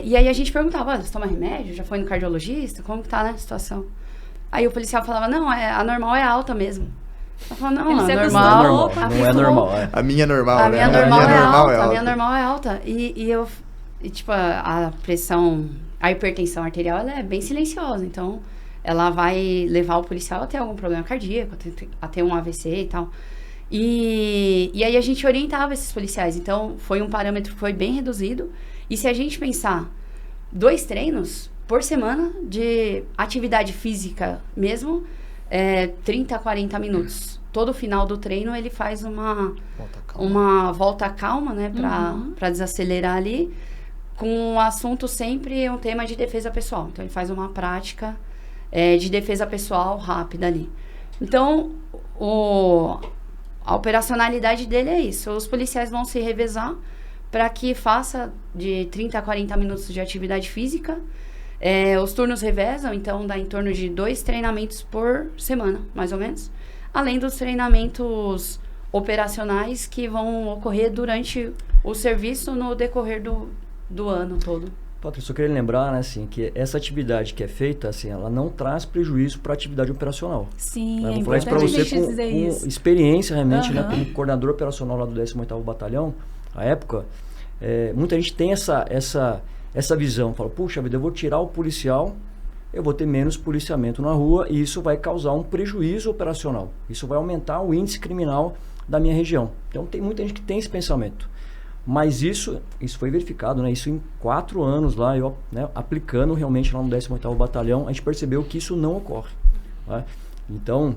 E aí a gente perguntava, olha, você toma remédio? Já foi no cardiologista? Como que tá, né, a situação? Aí o policial falava, não, a normal é alta mesmo. Eu falava, não, Ele a se normal... acostumou, Não é normal, A minha normal, A né? minha normal é alta. A alta. minha normal é alta. E tipo, a pressão, a hipertensão arterial, ela é bem silenciosa. Então, ela vai levar o policial a ter algum problema cardíaco, a ter um AVC e tal. E aí a gente orientava esses policiais. Então, foi um parâmetro que foi bem reduzido. E se a gente pensar 2 treinos por semana de atividade física mesmo, 30 a 40 minutos. Todo final do treino ele faz uma volta calma, né, para desacelerar ali, com um assunto sempre um tema de defesa pessoal. Então ele faz uma prática de defesa pessoal rápida ali. Então a operacionalidade dele é isso. Os policiais vão se revezar para que faça de 30 a 40 minutos de atividade física. Os turnos revezam, então dá em torno de 2 treinamentos por semana, mais ou menos. Além dos treinamentos operacionais que vão ocorrer durante o serviço no decorrer do ano todo. Patrícia, eu queria lembrar, né, assim, que essa atividade que é feita, assim, ela não traz prejuízo para a atividade operacional. Sim, Eu é vou falar isso para importante a você gente dizer com isso. experiência realmente, né, como coordenador operacional lá do 18º Batalhão, à época, muita gente tem essa visão, fala, puxa vida, eu vou tirar o policial, eu vou ter menos policiamento na rua e isso vai causar um prejuízo operacional. Isso vai aumentar o índice criminal da minha região. Então tem muita gente que tem esse pensamento. Mas isso foi verificado, né? Isso em 4 anos lá, eu, né, aplicando realmente lá no 18º Batalhão, a gente percebeu que isso não ocorre, né? Então,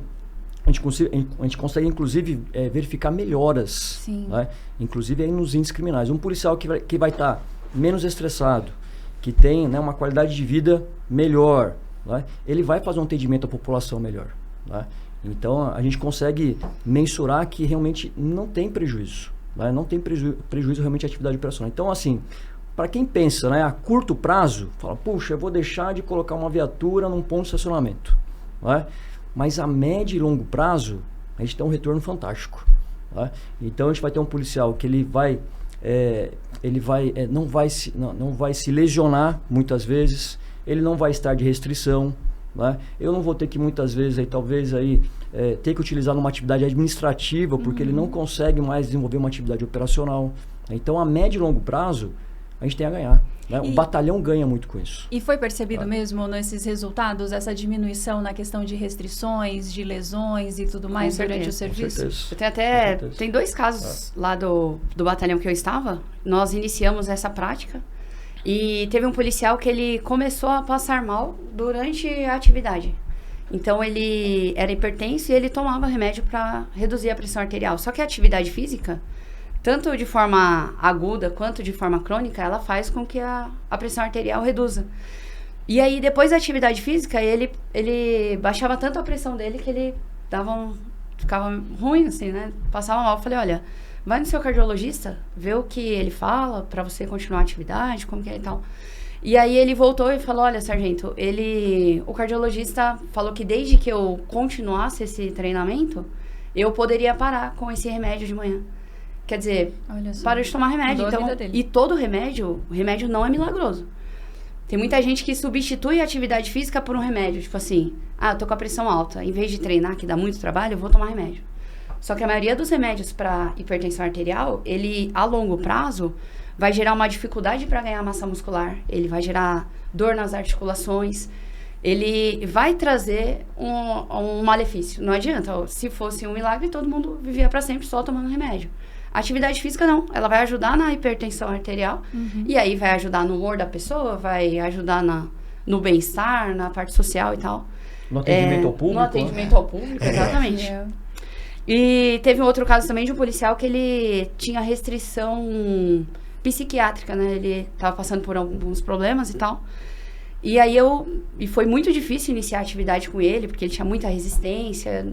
a gente consegue inclusive verificar melhoras, né? Inclusive aí nos índices criminais. Um policial que vai estar menos estressado, que tem, né, uma qualidade de vida melhor, né? Ele vai fazer um atendimento à população melhor, né? Então a gente consegue mensurar que realmente não tem prejuízo, né? Não tem prejuízo realmente à atividade operacional. Então, assim, para quem pensa, né, a curto prazo, fala, puxa, eu vou deixar de colocar uma viatura num ponto de estacionamento, né? Mas a médio e longo prazo a gente tem um retorno fantástico, né? Então a gente vai ter um policial que ele não vai se lesionar muitas vezes, ele não vai estar de restrição, né? Eu não vou ter que muitas vezes ter que utilizar numa atividade administrativa porque ele não consegue mais desenvolver uma atividade operacional. Então a médio e longo prazo a gente tem a ganhar, né? O batalhão ganha muito com isso. E foi percebido mesmo nesses resultados essa diminuição na questão de restrições, de lesões e tudo mais durante o serviço? Com certeza. Tem 2 casos lá do batalhão que eu estava. Nós iniciamos essa prática e teve um policial que ele começou a passar mal durante a atividade. Então ele era hipertenso e ele tomava remédio para reduzir a pressão arterial. Só que a atividade física, tanto de forma aguda quanto de forma crônica, ela faz com que a pressão arterial reduza. E aí, depois da atividade física, ele baixava tanto a pressão dele que ele ficava ruim, assim, né? Passava mal. Eu falei, olha, vai no seu cardiologista, vê o que ele fala pra você continuar a atividade, como que é e tal. E aí ele voltou e falou, olha, sargento, o cardiologista falou que desde que eu continuasse esse treinamento, eu poderia parar com esse remédio de manhã. Quer dizer, Olha só. parou de tomar remédio. Mudou a Então, vida dele. e todo remédio, o remédio não é milagroso. Tem muita gente que substitui a atividade física por um remédio. Tipo assim, eu tô com a pressão alta. Em vez de treinar, que dá muito trabalho, eu vou tomar remédio. Só que a maioria dos remédios para hipertensão arterial, ele, a longo prazo, vai gerar uma dificuldade para ganhar massa muscular. Ele vai gerar dor nas articulações. Ele vai trazer um malefício. Não adianta. Se fosse um milagre, todo mundo vivia para sempre só tomando remédio. A atividade física não, ela vai ajudar na hipertensão arterial, e aí vai ajudar no humor da pessoa, vai ajudar no bem-estar, na parte social e tal. No atendimento ao público. No atendimento ao público, exatamente. E teve um outro caso também de um policial que ele tinha restrição psiquiátrica, né? Ele tava passando por alguns problemas e tal. E aí e foi muito difícil iniciar a atividade com ele, porque ele tinha muita resistência,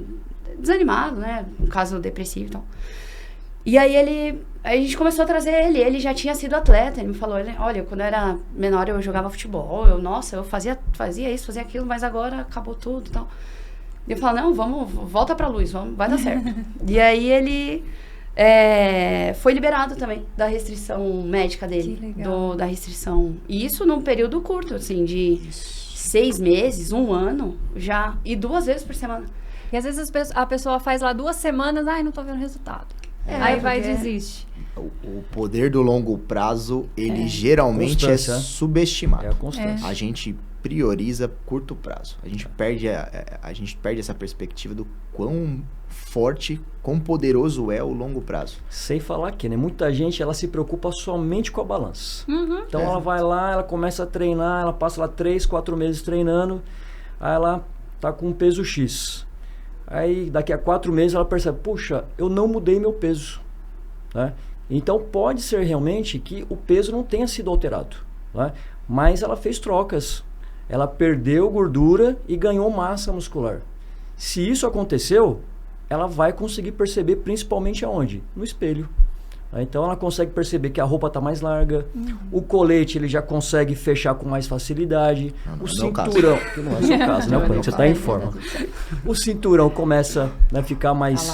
desanimado, né? Um caso depressivo e tal. E aí a gente começou a trazer ele já tinha sido atleta, ele me falou, olha, quando eu era menor eu jogava futebol, eu fazia isso, fazia aquilo, mas agora acabou tudo e tal. E eu falo, não, volta pra luz, vai dar certo. E aí ele foi liberado também da restrição médica dele, Que legal. da restrição. E isso num período curto, assim, de 6 meses, 1 ano, já, e 2 vezes por semana. E às vezes a pessoa faz lá 2 semanas, não tô vendo resultado. Aí vai e desiste. O poder do longo prazo, ele geralmente é Constância. subestimado. É a constância. A gente prioriza curto prazo. A gente perde essa perspectiva do quão forte, quão poderoso é o longo prazo. Sem falar que, né? Muita gente, ela se preocupa somente com a balança. Então, É. ela vai lá, ela começa a treinar, ela passa lá 3, 4 meses treinando, aí ela tá com um peso X. Aí, daqui a 4 meses, ela percebe, puxa, eu não mudei meu peso, né? Então, pode ser realmente que o peso não tenha sido alterado, né? Mas ela fez trocas. Ela perdeu gordura e ganhou massa muscular. Se isso aconteceu, ela vai conseguir perceber principalmente aonde? No espelho. Então ela consegue perceber que a roupa está mais larga, o colete ele já consegue fechar com mais facilidade, o cinturão, que não é o seu caso, né? Você está em forma. O cinturão começa a ficar mais,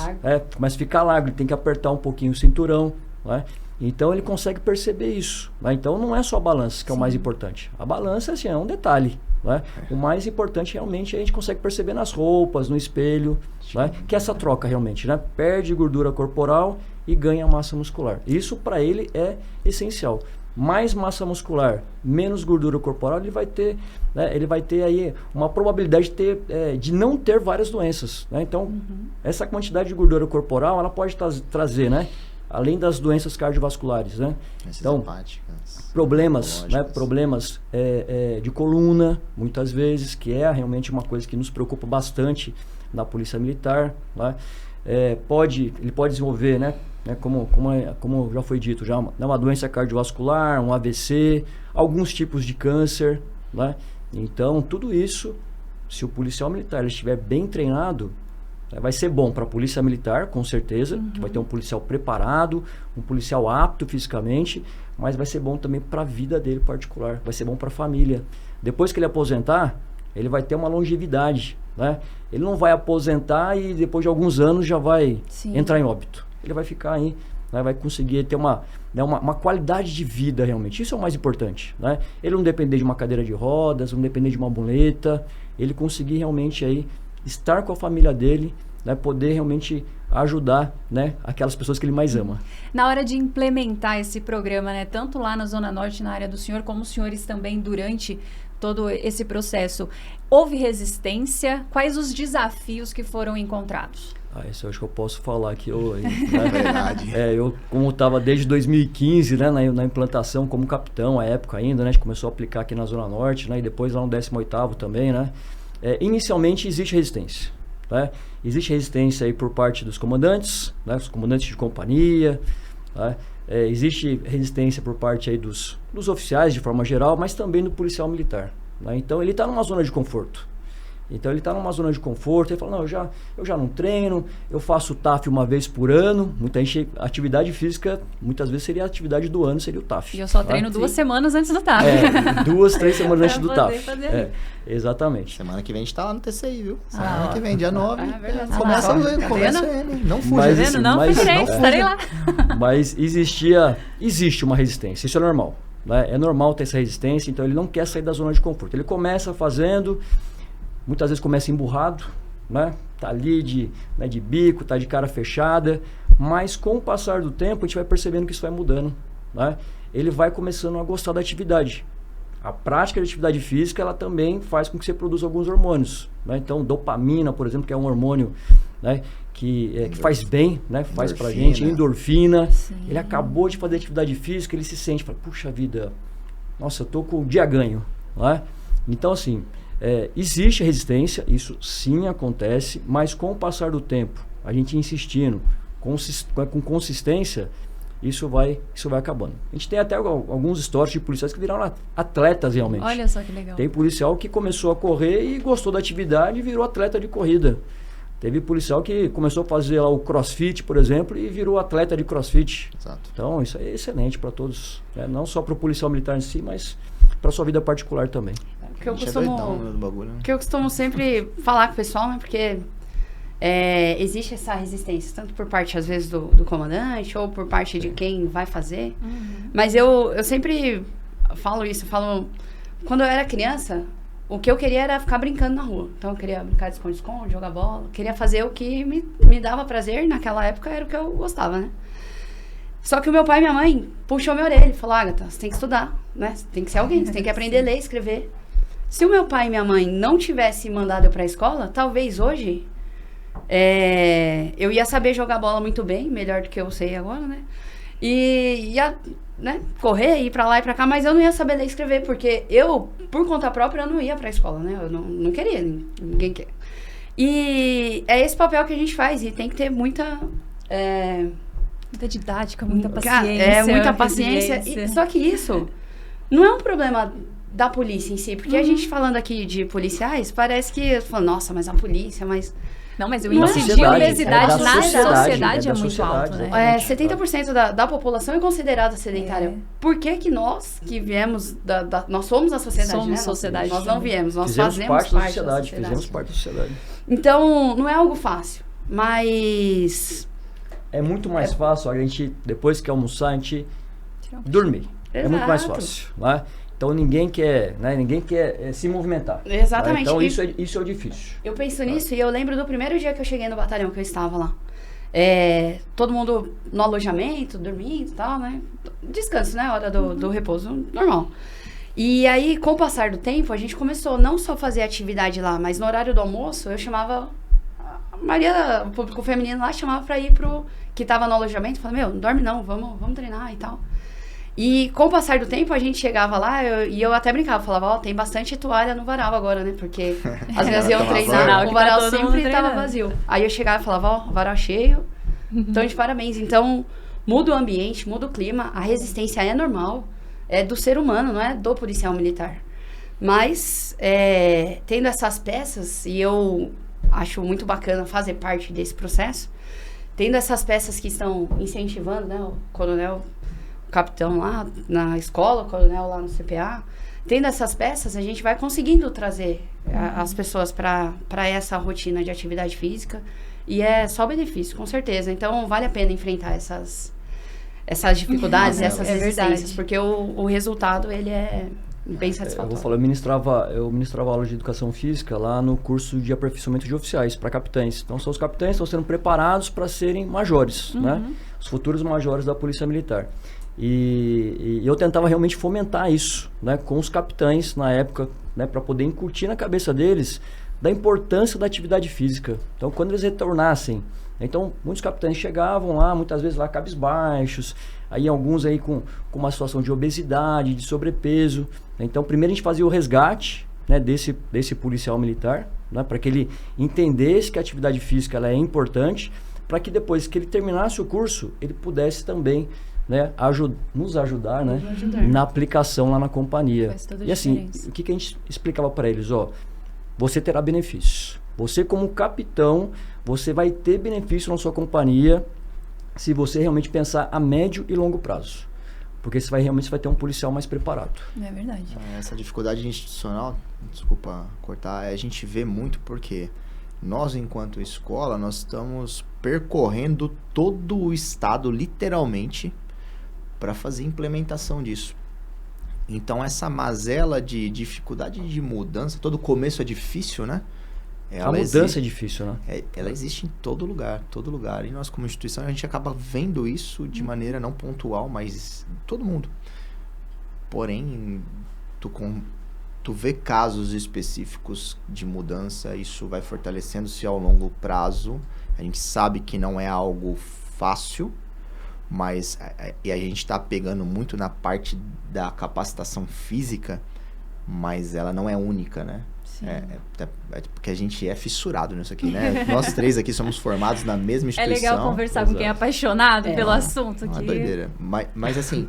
começa a ficar largo, ele tem que apertar um pouquinho o cinturão, né? Então ele consegue perceber isso, né? Então não é só a balança que é o mais importante. A balança assim, é um detalhe, né? O mais importante realmente a gente consegue perceber nas roupas, no espelho, né? Que é essa troca realmente, né? Perde gordura corporal e ganha massa muscular. Isso para ele é essencial. Mais massa muscular, menos gordura corporal, ele vai ter, né? Ele vai ter aí uma probabilidade de não ter várias doenças, né? Então essa quantidade de gordura corporal ela pode trazer, né? Além das doenças cardiovasculares, né? Então, problemas, né? Problemas de coluna, muitas vezes, que é realmente uma coisa que nos preocupa bastante na Polícia Militar, né? Ele pode desenvolver, né? Como já foi dito, já uma doença cardiovascular, um AVC, alguns tipos de câncer, né? Então, tudo isso, se o policial militar ele estiver bem treinado, vai ser bom para a Polícia Militar, com certeza, que vai ter um policial preparado, um policial apto fisicamente, mas vai ser bom também para a vida dele particular, vai ser bom para a família. Depois que ele aposentar, ele vai ter uma longevidade, né? Ele não vai aposentar e depois de alguns anos já vai entrar em óbito. Ele vai ficar aí, né? Vai conseguir ter uma qualidade de vida realmente. Isso é o mais importante, né? Ele não depender de uma cadeira de rodas, não depender de uma muleta, ele conseguir realmente aí estar com a família dele, né, poder realmente ajudar, né, aquelas pessoas que ele mais ama. Na hora de implementar esse programa, né, tanto lá na Zona Norte, na área do senhor, como os senhores também durante todo esse processo, houve resistência? Quais os desafios que foram encontrados? Isso eu acho que eu posso falar aqui. Né? Verdade. Eu, como estava desde 2015, né, na implantação como capitão, à época ainda, né, a gente começou a aplicar aqui na Zona Norte, né, e depois lá no 18º também, né. Inicialmente existe resistência, né? Existe resistência aí por parte dos comandantes, né? Os comandantes de companhia, né? Existe resistência por parte aí dos oficiais de forma geral, mas também do policial militar, né? Então ele está numa zona de conforto. Então ele está numa zona de conforto, ele fala, não, eu já não treino, eu faço TAF uma vez por ano. Muita gente, atividade física, muitas vezes seria a atividade do ano, seria o TAF. E eu só treino 2 semanas antes do TAF. 2, 3 semanas antes do TAF. Fazer. Exatamente. Semana que vem a gente tá lá no TCI, viu? Semana que vem, dia 9. Começa ele. Não fuja. Mas, tá vendo? Não fugirei, estarei lá. Mas existe uma resistência, isso é normal. Né? É normal ter essa resistência, então ele não quer sair da zona de conforto. Ele começa fazendo, muitas vezes começa emburrado, né? Tá ali de bico, tá de cara fechada, mas com o passar do tempo a gente vai percebendo que isso vai mudando, né? Ele vai começando a gostar da atividade. A prática de atividade física, ela também faz com que você produza alguns hormônios, né? Então, dopamina, por exemplo, que é um hormônio, né, que faz bem, né? Faz pra gente, endorfina. Sim. Ele acabou de fazer atividade física, ele se sente, fala, puxa vida, nossa, eu tô com o dia ganho, né? Então, assim, existe resistência, isso sim acontece, mas com o passar do tempo, a gente insistindo, com consistência, isso vai acabando. A gente tem até alguns históricos de policiais que viraram atletas realmente. Olha só que legal. Tem policial que começou a correr e gostou da atividade e virou atleta de corrida. Teve policial que começou a fazer lá o crossfit, por exemplo, e virou atleta de crossfit. Exato. Então, isso é excelente para todos, né? Não só para o policial militar em si, mas para sua vida particular também. Que eu A gente costumo, doidão no bagulho, né? que eu costumo sempre falar com o pessoal, né? Porque existe essa resistência, tanto por parte, às vezes, do comandante ou por parte de quem vai fazer. Uhum. Mas eu sempre falo isso, quando eu era criança, o que eu queria era ficar brincando na rua. Então, eu queria brincar de esconde-esconde, jogar bola, queria fazer o que me dava prazer, naquela época era o que eu gostava, né? Só que o meu pai e minha mãe puxou minha orelha e falou, Agatha, você tem que estudar, né? Você tem que ser alguém, você tem que aprender a ler e escrever. Se o meu pai e minha mãe não tivessem mandado eu pra escola, talvez hoje eu ia saber jogar bola muito bem, melhor do que eu sei agora, né? E ia, né, correr, ir pra lá e pra cá, mas eu não ia saber ler e escrever, porque eu, por conta própria, eu não ia pra escola, né? Eu não queria, ninguém quer. E é esse papel que a gente faz, e tem que ter muita... Muita didática, muita paciência. Muita paciência. Só que isso não é um problema da polícia em si, porque a gente falando aqui de policiais, parece que... Nossa, mas a polícia, mas... Não, mas o Não é índice de sociedade, obesidade é da na sociedade é é da muito sociedade, alto, né? 70% da população é considerada sedentária. Por que que nós, que viemos nós somos a sociedade, Somos né? sociedade Nós não também. viemos, nós Fizemos fazemos parte da parte sociedade, fizemos parte da sociedade. Então, não é algo fácil, mas... É muito mais fácil a gente, depois que almoçar, a gente dormir. É muito mais Exato. fácil, né? Então ninguém quer se movimentar. Exatamente. Né? Então E- isso é o difícil. Eu penso nisso e eu lembro do primeiro dia que eu cheguei no batalhão, que eu estava lá. Todo mundo no alojamento, dormindo e tal, né? Descanso, né? Hora do repouso, normal. E aí, com o passar do tempo, a gente começou não só a fazer atividade lá, mas no horário do almoço, eu chamava... A Maria, o público feminino lá, chamava pra ir pro... Que tava no alojamento, falava, não dorme não, vamos treinar e tal. E com o passar do tempo, a gente chegava lá e eu até brincava, falava, tem bastante toalha no varal agora, né? Porque as vezes iam treinar, o varal sempre tava vazio. Aí eu chegava e falava, varal cheio, então de parabéns. Então, muda o ambiente, muda o clima, a resistência é normal, é do ser humano, não é do policial militar. Mas, tendo essas peças, e eu acho muito bacana fazer parte desse processo, tendo essas peças que estão incentivando, né? O coronel... capitão lá na escola, o coronel lá no CPA, tendo essas peças, a gente vai conseguindo trazer as pessoas para essa rotina de atividade física e é só benefício, com certeza. Então, vale a pena enfrentar essas dificuldades, essas resistências, porque o resultado, ele é bem Eu satisfatório. vou falar, eu ministrava aula de educação física lá no curso de aperfeiçoamento de oficiais para capitães. Então, são os capitães que estão sendo preparados para serem majores, né? Os futuros majores da Polícia Militar. E eu tentava realmente fomentar isso, né, com os capitães na época, né, para poder incutir na cabeça deles da importância da atividade física. Então, quando eles retornassem, então muitos capitães chegavam lá, muitas vezes lá cabisbaixos, aí alguns aí com uma situação de obesidade, de sobrepeso. Então, primeiro a gente fazia o resgate, né, desse policial militar, né, para que ele entendesse que a atividade física ela é importante, para que depois que ele terminasse o curso, ele pudesse também, né, nos ajudar, né, na aplicação lá na companhia. Faz toda a E assim, diferença. o que a gente explicava para eles? você terá benefícios. Você como capitão, você vai ter benefício na sua companhia se você realmente pensar a médio e longo prazo. Porque você realmente vai ter um policial mais preparado. É verdade. Essa dificuldade institucional, desculpa cortar, a gente vê muito porque nós, enquanto escola, nós estamos percorrendo todo o estado, literalmente, para fazer implementação disso. Então, essa mazela de dificuldade de mudança, todo começo é difícil, né? A mudança é difícil, né? Ela existe em todo lugar. E nós, como instituição, a gente acaba vendo isso de maneira não pontual, mas todo mundo. Porém, tu vê casos específicos de mudança, isso vai fortalecendo-se ao longo prazo. A gente sabe que não é algo fácil, mas e a gente está pegando muito na parte da capacitação física, mas ela não é única, né? Porque a gente é fissurado nisso aqui, né? Nós três aqui somos formados na mesma instituição. É legal conversar com quem é apaixonado pelo assunto. É uma doideira. Mas assim,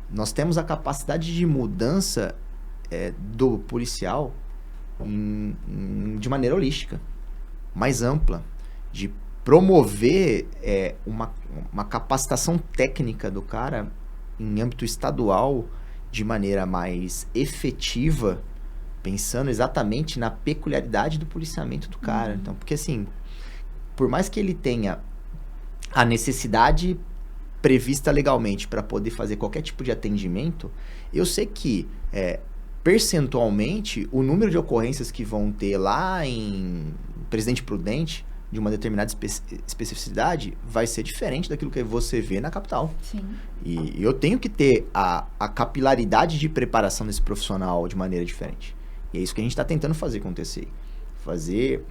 nós temos a capacidade de mudança do policial de maneira holística, mais ampla, de promover uma capacitação técnica do cara em âmbito estadual de maneira mais efetiva, pensando exatamente na peculiaridade do policiamento do cara. Então, porque assim, por mais que ele tenha a necessidade prevista legalmente para poder fazer qualquer tipo de atendimento, eu sei que percentualmente o número de ocorrências que vão ter lá em Presidente Prudente de uma determinada especificidade vai ser diferente daquilo que você vê na capital. Sim. E eu tenho que ter a capilaridade de preparação desse profissional de maneira diferente. E é isso que a gente está tentando fazer acontecer.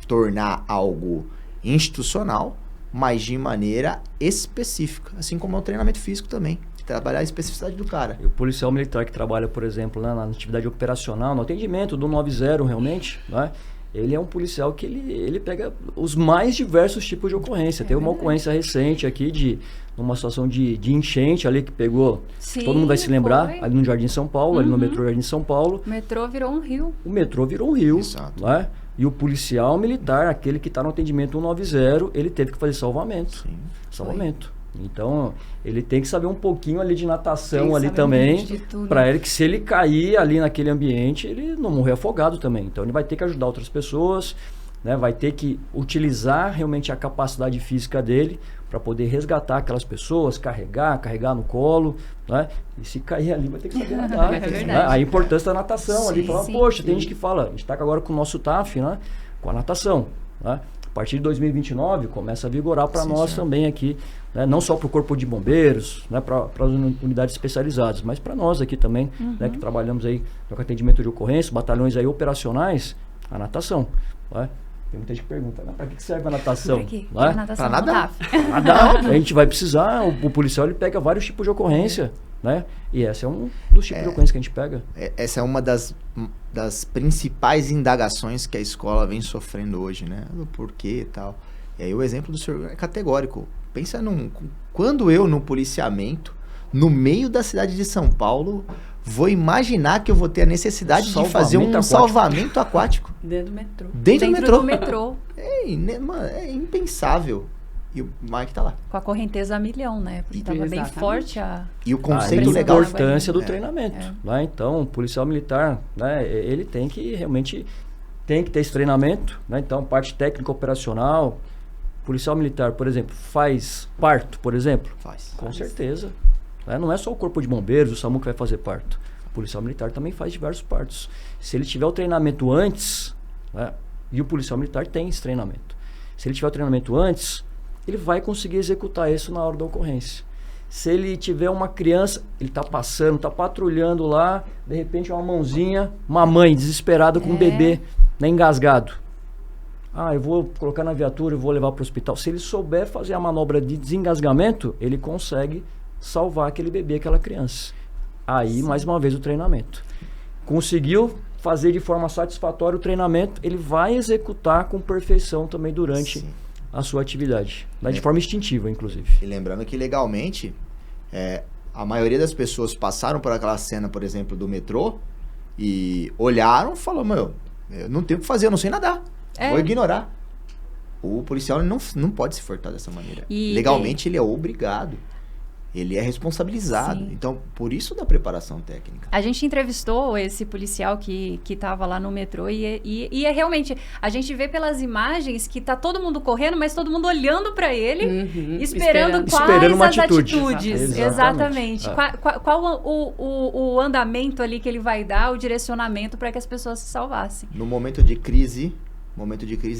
Tornar algo institucional, mas de maneira específica. Assim como é o treinamento físico também. Trabalhar a especificidade do cara. E o policial militar que trabalha, por exemplo, na atividade operacional, no atendimento do 90 realmente, né? Ele é um policial que ele pega os mais diversos tipos de ocorrência. Teve uma ocorrência recente aqui numa situação de enchente ali que pegou, Sim, todo mundo vai se lembrar, foi. ali no Jardim São Paulo, ali no metrô Jardim São Paulo. O metrô virou um rio. O metrô virou um rio, Exato. né? E o policial militar, aquele que está no atendimento 190, ele teve que fazer salvamento. Sim, salvamento. Então, ele tem que saber um pouquinho ali de natação Tem que ali saber também, muito de tudo. para ele que se ele cair ali naquele ambiente, ele não morrer afogado também. Então, ele vai ter que ajudar outras pessoas, né? Vai ter que utilizar realmente a capacidade física dele para poder resgatar aquelas pessoas, carregar no colo, né? E se cair ali, vai ter que saber nadar. É verdade. Né? A importância da natação ali, falar, sim, poxa, tem gente que fala, a gente está agora com o nosso TAF, né? Com a natação, né? A partir de 2029 começa a vigorar para nós também aqui, né? Não só para o Corpo de Bombeiros, né? Para as unidades especializadas, mas para nós aqui também, né? Que trabalhamos aí no atendimento de ocorrência, batalhões aí operacionais, a natação. Né? Tem muita gente que pergunta, para que serve a natação? Pra quê? Né? A natação Pra no nadar. TAF. Nadar, a gente vai precisar, o policial ele pega vários tipos de ocorrência, né? E esse é um dos tipos de ocorrência que a gente pega. Essa é uma das principais indagações que a escola vem sofrendo hoje, né? Do porquê e tal. E aí o exemplo do senhor é categórico. Pensa quando eu, no policiamento, no meio da cidade de São Paulo, vou imaginar que eu vou ter a necessidade de fazer um salvamento aquático. Dentro do metrô. Dentro do metrô. É impensável. E o Mike tá lá. Com a correnteza a milhão, né? Porque tava bem Exatamente. forte a... E o conceito pressão legal... A importância do É. treinamento. Né? Então, o policial militar, né? Ele tem que realmente ter esse treinamento. Né? Então, parte técnica operacional. Policial militar, por exemplo, faz parto, por exemplo? Faz. Com certeza. Né? Não é só o Corpo de Bombeiros, o SAMU que vai fazer parto. O policial militar também faz diversos partos. Se ele tiver o treinamento antes, né? E o policial militar tem esse treinamento. Se ele tiver o treinamento antes, ele vai conseguir executar isso na hora da ocorrência. Se ele tiver uma criança, ele está passando, está patrulhando lá, de repente uma mãozinha, uma mãe desesperada com um bebê, né, engasgado. Eu vou colocar na viatura e vou levar para o hospital. Se ele souber fazer a manobra de desengasgamento, ele consegue salvar aquele bebê, aquela criança. Aí, mais uma vez, o treinamento. Conseguiu fazer de forma satisfatória o treinamento, ele vai executar com perfeição também durante a sua atividade. Né? De forma instintiva, inclusive. E lembrando que legalmente, a maioria das pessoas passaram por aquela cena, por exemplo, do metrô e olharam e falaram, Eu não tenho o que fazer, eu não sei nadar. É. Vou ignorar. O policial não pode se furtar dessa maneira. E- Legalmente, ele é obrigado. Ele é responsabilizado. Sim. Então, por isso da preparação técnica. A gente entrevistou esse policial que tava lá no metrô e é realmente, a gente vê pelas imagens que tá todo mundo correndo, mas todo mundo olhando para ele, esperando quais Esperando uma as atitude. atitudes. Exatamente. Qual o andamento ali que ele vai dar, o direcionamento para que as pessoas se salvassem. No momento de crise,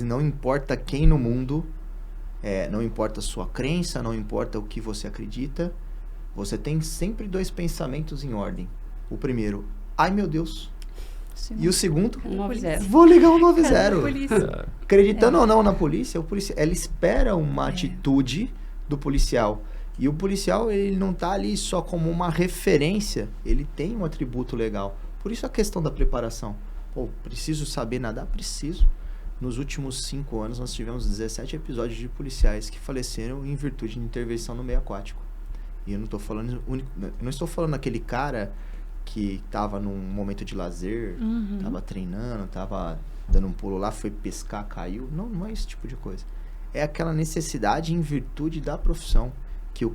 não importa quem no mundo, não importa a sua crença, não importa o que você acredita, você tem sempre 2 pensamentos em ordem. O primeiro, ai meu Deus. E o segundo, 190. vou ligar o 90. Polícia. Acreditando ou não na polícia, ela espera uma atitude do policial. E o policial, ele não tá ali só como uma referência, ele tem um atributo legal. Por isso a questão da preparação. Pô, preciso saber nadar? Preciso. Nos últimos 5 anos, nós tivemos 17 episódios de policiais que faleceram em virtude de intervenção no meio aquático. E eu não estou falando aquele cara que estava num momento de lazer, estava treinando, estava dando um pulo lá, foi pescar, caiu. Não é esse tipo de coisa. É aquela necessidade em virtude da profissão. Que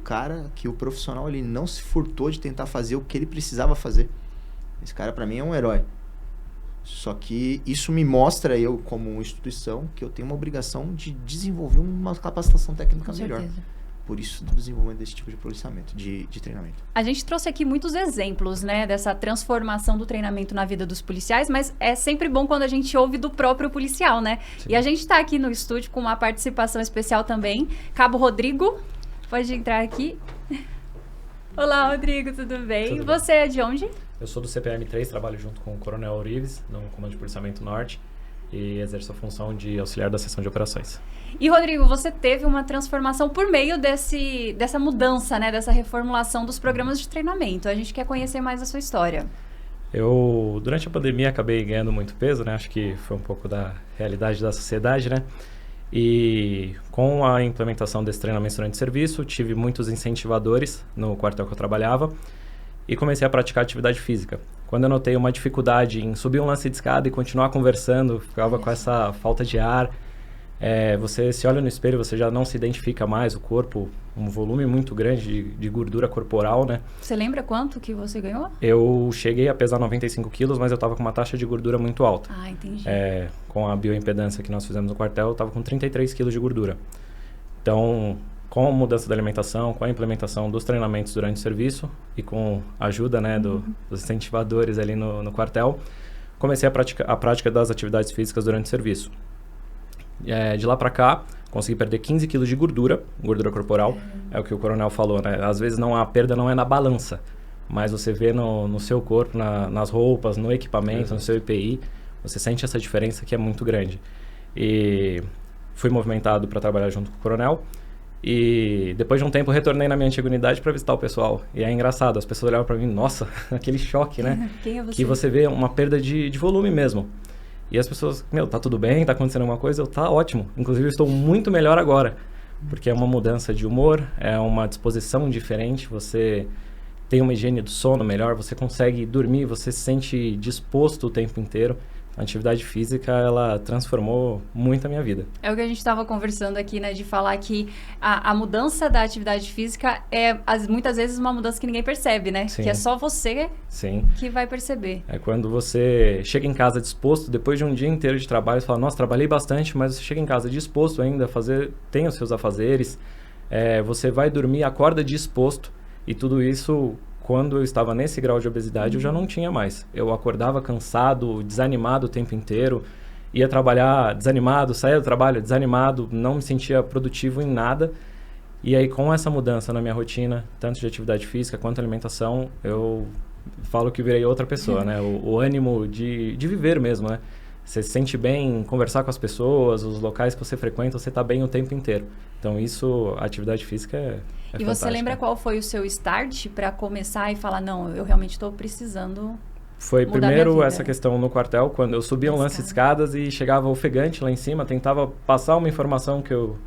o profissional, ele não se furtou de tentar fazer o que ele precisava fazer. Esse cara, para mim, é um herói. Só que isso me mostra, eu como instituição, que eu tenho uma obrigação de desenvolver uma capacitação técnica melhor. Certeza. Por isso, do desenvolvimento desse tipo de policiamento, de treinamento. A gente trouxe aqui muitos exemplos, né, dessa transformação do treinamento na vida dos policiais, mas é sempre bom quando a gente ouve do próprio policial, né? Sim. E a gente está aqui no estúdio com uma participação especial também. Cabo Rodrigo, pode entrar aqui. Olá, Rodrigo, tudo bem? Tudo bem. Você é de onde? Eu sou do CPM3, trabalho junto com o Coronel Ourives, no Comando de Policiamento Norte, e exerço a função de auxiliar da seção de operações. E, Rodrigo, você teve uma transformação por meio dessa mudança, né, dessa reformulação dos programas de treinamento. A gente quer conhecer mais a sua história. Eu, durante a pandemia, acabei ganhando muito peso, né? Acho que foi um pouco da realidade da sociedade, né? E com a implementação desse treinamento durante o serviço, tive muitos incentivadores no quartel que eu trabalhava e comecei a praticar atividade física. Quando eu notei uma dificuldade em subir um lance de escada e continuar conversando, ficava com essa falta de ar, você se olha no espelho, você já não se identifica mais, o corpo, um volume muito grande de gordura corporal, né? Você lembra quanto que você ganhou? Eu cheguei a pesar 95 quilos, mas eu estava com uma taxa de gordura muito alta. Ah, entendi. Com a bioimpedância que nós fizemos no quartel, eu estava com 33 quilos de gordura. Então, com a mudança da alimentação, com a implementação dos treinamentos durante o serviço e com a ajuda, né, dos incentivadores ali no quartel, comecei a prática das atividades físicas durante o serviço. De lá para cá, consegui perder 15 quilos de gordura corporal. É o que o coronel falou, né? Às vezes a perda não é na balança, mas você vê no seu corpo, nas roupas, no equipamento, no seu EPI, você sente essa diferença que é muito grande. E fui movimentado para trabalhar junto com o coronel. E depois de um tempo retornei na minha antiga unidade para visitar o pessoal. E é engraçado, as pessoas olhavam para mim, nossa, aquele choque, né? Quem é você? Que você vê uma perda de volume mesmo. E as pessoas, tá tudo bem? Tá acontecendo alguma coisa? Tá ótimo. Inclusive, eu estou muito melhor agora. Porque é uma mudança de humor, é uma disposição diferente, você tem uma higiene do sono melhor, você consegue dormir, você se sente disposto o tempo inteiro. A atividade física, ela transformou muito a minha vida. É o que a gente estava conversando aqui, né? De falar que a mudança da atividade física é, muitas vezes, uma mudança que ninguém percebe, né? Sim. Que é só você Sim. que vai perceber. É quando você chega em casa disposto, depois de um dia inteiro de trabalho, você fala, nossa, trabalhei bastante, mas você chega em casa disposto ainda a fazer, tem os seus afazeres, você vai dormir, acorda disposto, e tudo isso... Quando eu estava nesse grau de obesidade, eu já não tinha mais. Eu acordava cansado, desanimado o tempo inteiro, ia trabalhar desanimado, saía do trabalho desanimado, não me sentia produtivo em nada. E aí, com essa mudança na minha rotina, tanto de atividade física quanto alimentação, eu falo que virei outra pessoa, né? O ânimo de viver mesmo, né? Você se sente bem em conversar com as pessoas, os locais que você frequenta, você está bem o tempo inteiro. Então, a atividade física é E fantástica. você lembra qual foi o seu start para começar e falar, não, eu realmente estou precisando Foi mudar minha primeiro vida? essa questão no quartel, quando eu subia um lance de escadas e chegava ofegante lá em cima, tentava passar uma informação que eu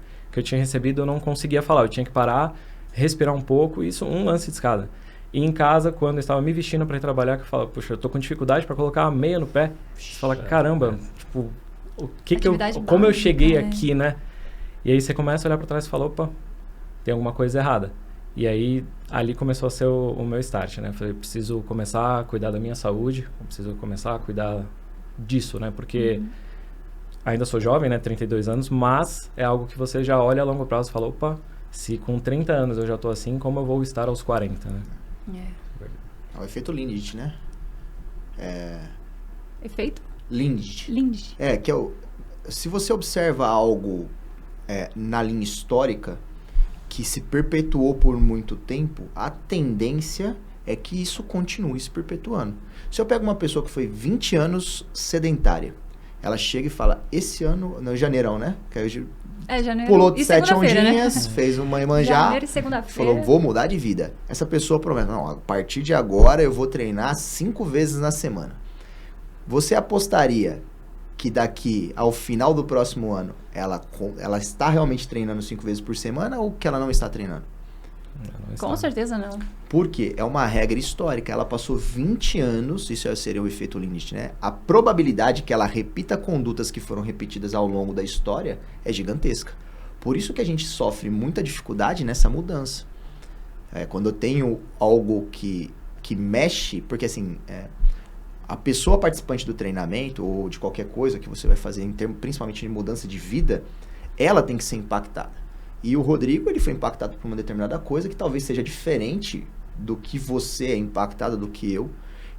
tinha recebido, eu não conseguia falar, eu tinha que parar, respirar um pouco, isso um lance de escada. E em casa, quando eu estava me vestindo para ir trabalhar, que eu falava, puxa, eu tô com dificuldade para colocar a meia no pé. Você fala, caramba, tipo, como eu cheguei aqui, né? E aí você começa a olhar para trás e fala, opa, tem alguma coisa errada. E aí, ali começou a ser o meu start, né? Eu falei, preciso começar a cuidar da minha saúde, preciso começar a cuidar disso, né? Porque ainda sou jovem, né? 32 anos, mas é algo que você já olha a longo prazo e fala, opa, se com 30 anos eu já tô assim, como eu vou estar aos 40, né? É o efeito Lindt, né? Efeito? Lindt. Lindt. Se você observa algo na linha histórica que se perpetuou por muito tempo, a tendência é que isso continue se perpetuando. Se eu pego uma pessoa que foi 20 anos sedentária, ela chega e fala, esse ano, no janeirão, né? Janeiro. Pulou de E 7 ondinhas, né? fez uma Iemanjá, Janeiro e segunda-feira. falou, vou mudar de vida. Essa pessoa promete, não, a partir de agora eu vou treinar 5 vezes na semana. Você apostaria que daqui ao final do próximo ano, ela está realmente treinando 5 vezes por semana ou que ela não está treinando? Com certeza não. Por quê? É uma regra histórica. Ela passou 20 anos, isso seria o efeito Lindt, né? A probabilidade que ela repita condutas que foram repetidas ao longo da história é gigantesca. Por isso que a gente sofre muita dificuldade nessa mudança. Quando eu tenho algo que mexe, porque assim, a pessoa participante do treinamento ou de qualquer coisa que você vai fazer, principalmente de mudança de vida, ela tem que ser impactada. E o Rodrigo, ele foi impactado por uma determinada coisa que talvez seja diferente do que você é impactado, do que eu.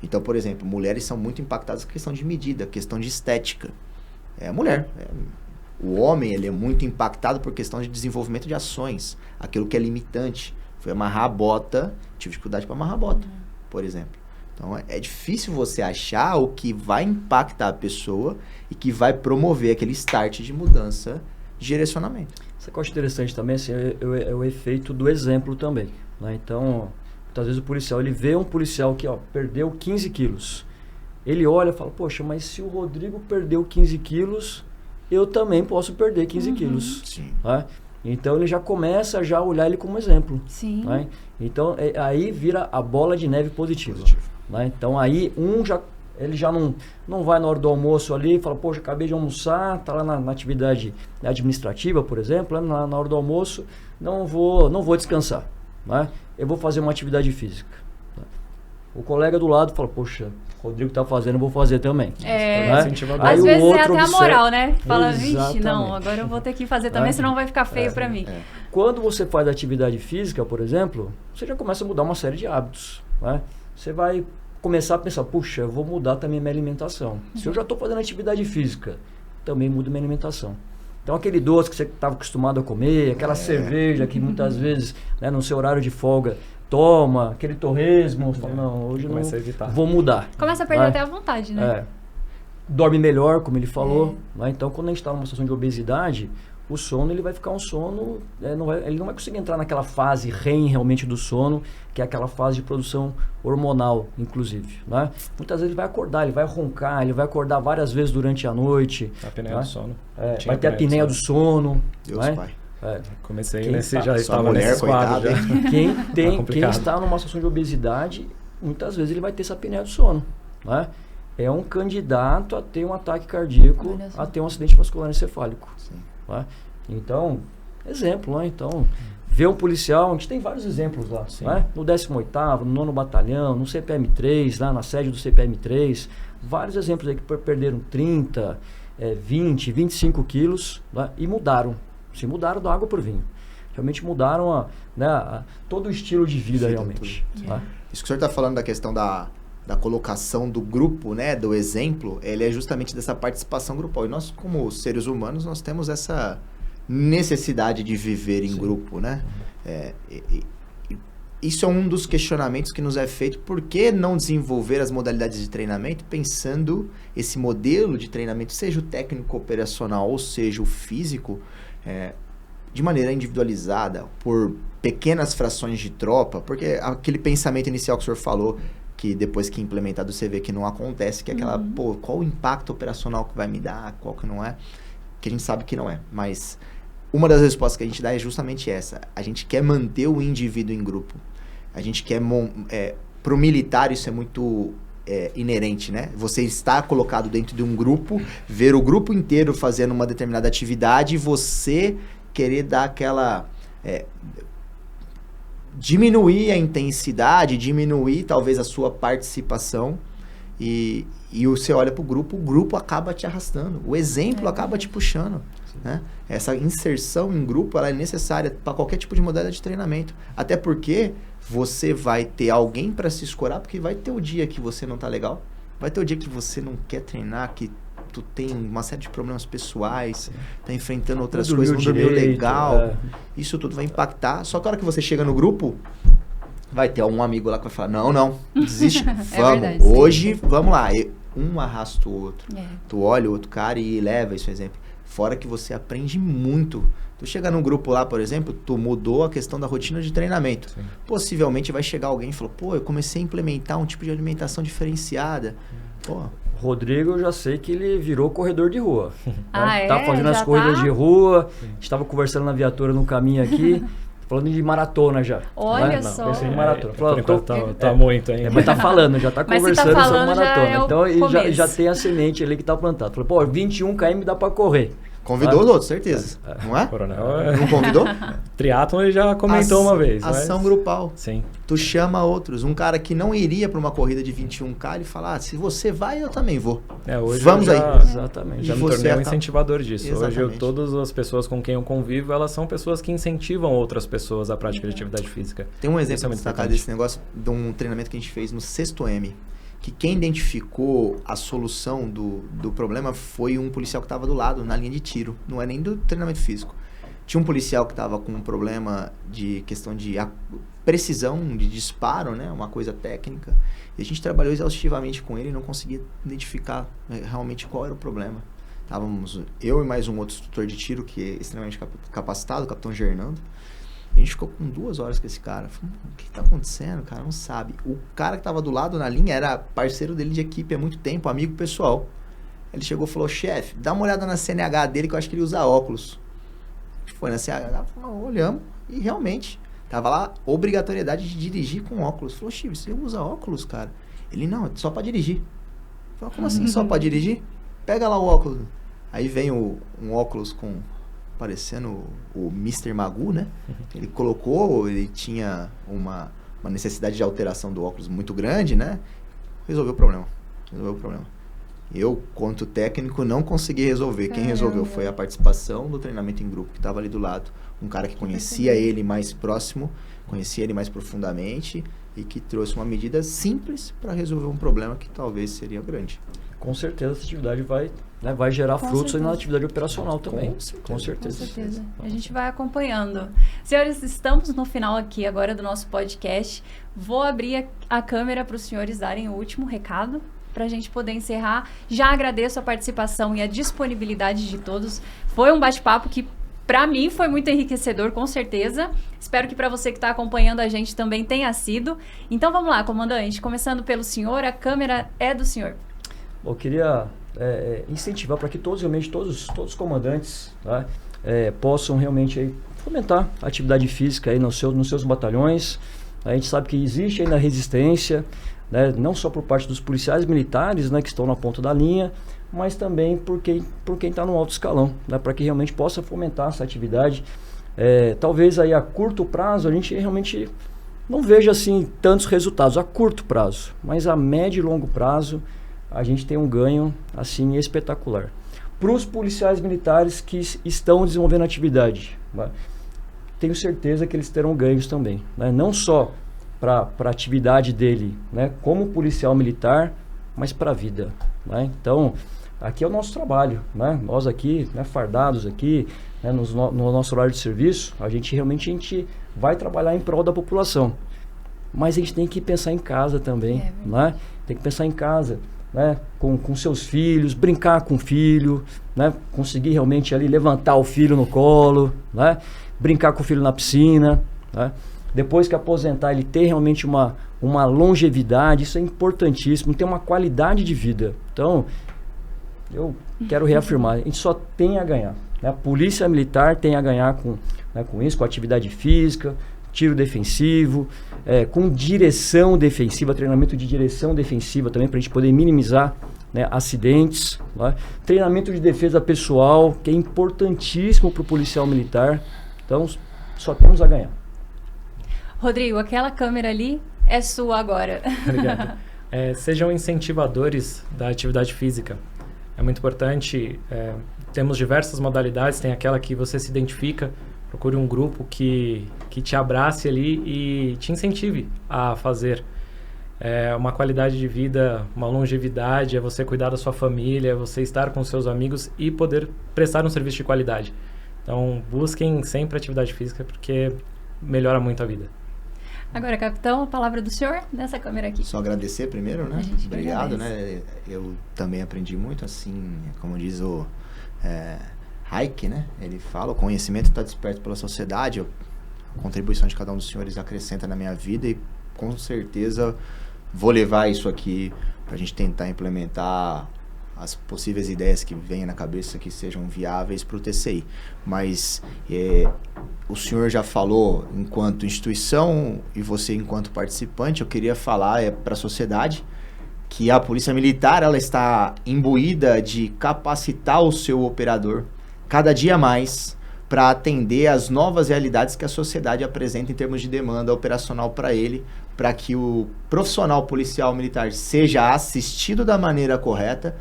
Então, por exemplo, mulheres são muito impactadas com questão de medida, questão de estética. É a mulher. O homem, ele é muito impactado por questão de desenvolvimento de ações. Aquilo que é limitante. Foi amarrar a bota, tive dificuldade para amarrar a bota, por exemplo. Então, é difícil você achar o que vai impactar a pessoa e que vai promover aquele start de mudança de direcionamento. Isso que eu acho interessante também, assim, é o efeito do exemplo também, né? Então, muitas vezes o policial, ele vê um policial que, perdeu 15 quilos. Ele olha e fala, poxa, mas se o Rodrigo perdeu 15 quilos, eu também posso perder 15 quilos. Sim. Né? Então, ele já começa a olhar ele como exemplo. Sim. Né? Então, aí vira a bola de neve positiva. Né? Então, aí ele já não vai na hora do almoço ali e fala, poxa, acabei de almoçar, tá lá na atividade administrativa, por exemplo, na hora do almoço, não vou descansar, né? Eu vou fazer uma atividade física. O colega do lado fala, poxa, o Rodrigo tá fazendo, eu vou fazer também. Né? Às vezes é até a moral, né? Fala, vixe, não, Exatamente. agora eu vou ter que fazer também, senão vai ficar feio pra mim. Quando você faz atividade física, por exemplo, você já começa a mudar uma série de hábitos, né? Você vai começar a pensar, puxa, eu vou mudar também minha alimentação. Se eu já estou fazendo atividade física, também mudo minha alimentação. Então, aquele doce que você estava acostumado a comer, aquela cerveja que muitas vezes, né, no seu horário de folga, toma, aquele torresmo, você fala, não, hoje não vou mudar. Começa a perder até a vontade, né? Dorme melhor, como ele falou. Né? Então, quando a gente está numa situação de obesidade, o sono, ele vai ficar um sono, ele não vai conseguir entrar naquela fase REM realmente do sono, que é aquela fase de produção hormonal, inclusive, né? Muitas vezes ele vai acordar, ele vai roncar, ele vai acordar várias vezes durante a noite. A apneia do sono. Vai ter a apneia do sono. Deus, né? pai. Comecei nesse, já estava mulher, nesse quadro. coitada, Quem está numa situação de obesidade, muitas vezes ele vai ter essa apneia do sono, né? É um candidato a ter um ataque cardíaco, a ter um acidente vascular encefálico. Sim. Né? Então, exemplo, né? Então, ver um policial, a gente tem vários exemplos lá, né? No 18º, no 9º Batalhão, no CPM-3, lá na sede do CPM-3, vários exemplos aí que perderam 30, 20, 25 quilos, né? E mudaram, mudaram da água para o vinho. Realmente mudaram todo o estilo de vida realmente. Né? Isso que o senhor está falando da questão da colocação do grupo, né, do exemplo, ele é justamente dessa participação grupal. E nós, como seres humanos, nós temos essa necessidade de viver em grupo, né? Isso é um dos questionamentos que nos é feito. Por que não desenvolver as modalidades de treinamento pensando esse modelo de treinamento, seja o técnico operacional ou seja o físico, de maneira individualizada, por pequenas frações de tropa? Porque aquele pensamento inicial que o senhor falou, que depois que implementado você vê que não acontece, que é aquela, qual o impacto operacional que vai me dar, qual que não é, que a gente sabe que não é. Mas uma das respostas que a gente dá é justamente essa. A gente quer manter o indivíduo em grupo. A gente quer... Para o militar isso é muito inerente, né? Você está colocado dentro de um grupo, ver o grupo inteiro fazendo uma determinada atividade e você querer dar aquela... diminuir a intensidade, diminuir talvez a sua participação e você olha para o grupo acaba te arrastando, o exemplo acaba te puxando, né? Essa inserção em grupo ela é necessária para qualquer tipo de modalidade de treinamento, até porque você vai ter alguém para se escorar, porque vai ter o dia que você não tá legal, vai ter o dia que você não quer treinar, que tu tem uma série de problemas pessoais, tá enfrentando outras coisas, não dormiu legal, isso tudo vai impactar. Só que a hora que você chega no grupo, vai ter um amigo lá que vai falar, não, desiste, vamos, verdade, hoje, vamos lá. Um arrasta o outro, tu olha o outro cara e leva esse exemplo. Fora que você aprende muito. Tu chega num grupo lá, por exemplo, tu mudou a questão da rotina de treinamento. Sim. Possivelmente vai chegar alguém e falar, pô, eu comecei a implementar um tipo de alimentação diferenciada. Pô. Rodrigo, eu já sei que ele virou corredor de rua. Tá fazendo as já corridas de rua, estava conversando na viatura no caminho aqui, falando de maratona já. Olha só. Pensei em maratona. Falou, tá muito ainda. Mas tá falando, já tá conversando sobre maratona. Então ele já tem a semente ali que tá plantada. Falou, pô, 21 km dá pra correr. Convidou os outros, certeza. Não é? Coronel, não convidou? Triatlon ele já comentou uma vez. Ação grupal. Sim. Tu chama outros. Um cara que não iria para uma corrida de 21K, ele fala, se você vai, eu também vou. Hoje vamos aí. Exatamente. Já me tornei um incentivador disso. Exatamente. Hoje todas as pessoas com quem eu convivo, elas são pessoas que incentivam outras pessoas à prática de atividade física. Tem um exemplo destacado desse negócio, de um treinamento que a gente fez no 6º M. Que quem identificou a solução do problema foi um policial que estava do lado, na linha de tiro. Não é nem do treinamento físico. Tinha um policial que estava com um problema de questão de precisão de disparo, né? Uma coisa técnica. E a gente trabalhou exaustivamente com ele e não conseguia identificar realmente qual era o problema. Estávamos eu e mais um outro instrutor de tiro, que é extremamente capacitado, o capitão Gernando. A gente ficou com 2 horas com esse cara. Falei, o que tá acontecendo? O cara não sabe. O cara que tava do lado na linha era parceiro dele de equipe há muito tempo, amigo pessoal. Ele chegou e falou, chefe, dá uma olhada na CNH dele que eu acho que ele usa óculos. A gente foi na CNH, olhamos e realmente tava lá obrigatoriedade de dirigir com óculos. Falou, Chico, você usa óculos, cara? Ele, não, é só pra dirigir. Falei, como assim só pra dirigir? Pega lá o óculos. Aí vem um óculos parecendo o Mr. Magoo, né? Ele colocou, ele tinha uma necessidade de alteração do óculos muito grande, né? Resolveu o problema. Eu, quanto técnico, não consegui resolver. Quem resolveu foi a participação do treinamento em grupo, que estava ali do lado. Um cara que conhecia ele mais próximo, conhecia ele mais profundamente e que trouxe uma medida simples para resolver um problema que talvez seria grande. Com certeza essa atividade vai gerar frutos na atividade operacional também. Com certeza. A gente vai acompanhando. Senhores, estamos no final aqui agora do nosso podcast. Vou abrir a câmera para os senhores darem o último recado para a gente poder encerrar. Já agradeço a participação e a disponibilidade de todos. Foi um bate-papo que, para mim, foi muito enriquecedor, com certeza. Espero que para você que está acompanhando a gente também tenha sido. Então vamos lá, comandante. Começando pelo senhor, a câmera é do senhor. Eu queria incentivar para que todos os comandantes, tá, possam realmente aí fomentar a atividade física aí nos seus batalhões. A gente sabe que existe ainda resistência, né, não só por parte dos policiais militares, né, que estão na ponta da linha, mas também por quem está no alto escalão, né, para que realmente possa fomentar essa atividade. Talvez aí a curto prazo a gente realmente não veja assim tantos resultados a curto prazo, mas a médio e longo prazo a gente tem um ganho assim espetacular. Para os policiais militares que estão desenvolvendo atividade, né, tenho certeza que eles terão ganhos também, né, não só para a atividade dele, né, como policial militar, mas para a vida, né? Então, aqui é o nosso trabalho, né? Nós aqui, né, fardados aqui, né, no nosso horário de serviço, a gente realmente vai trabalhar em prol da população, mas a gente tem que pensar em casa também, né? Tem que pensar em casa, né, com seus filhos, brincar com o filho, né, conseguir realmente ali levantar o filho no colo, né, brincar com o filho na piscina, né, depois que aposentar ele ter realmente uma longevidade, isso é importantíssimo, ter uma qualidade de vida. Então, eu quero reafirmar, a gente só tem a ganhar, né, a polícia militar tem a ganhar com isso, com a atividade física, tiro defensivo, com direção defensiva, treinamento de direção defensiva também, para a gente poder minimizar, né, acidentes. Tá? Treinamento de defesa pessoal, que é importantíssimo para o policial militar. Então, só temos a ganhar. Rodrigo, aquela câmera ali é sua agora. Obrigado. Sejam incentivadores da atividade física. É muito importante, temos diversas modalidades, tem aquela que você se identifica, procure um grupo que te abrace ali e te incentive a fazer. Uma qualidade de vida, uma longevidade, é você cuidar da sua família, é você estar com seus amigos e poder prestar um serviço de qualidade. Então, busquem sempre atividade física, porque melhora muito a vida. Agora, capitão, a palavra do senhor nessa câmera aqui. Só agradecer primeiro, né? Obrigado, agradece. né? Eu também aprendi muito, assim, como diz o Hayek, né? Ele fala, o conhecimento está desperto pela sociedade, a contribuição de cada um dos senhores acrescenta na minha vida e com certeza vou levar isso aqui para a gente tentar implementar as possíveis ideias que venham na cabeça que sejam viáveis para o TCI. Mas o senhor já falou enquanto instituição e você enquanto participante, eu queria falar para a sociedade que a Polícia Militar ela está imbuída de capacitar o seu operador cada dia mais para atender às novas realidades que a sociedade apresenta em termos de demanda operacional para ele, para que o profissional policial militar seja assistido da maneira correta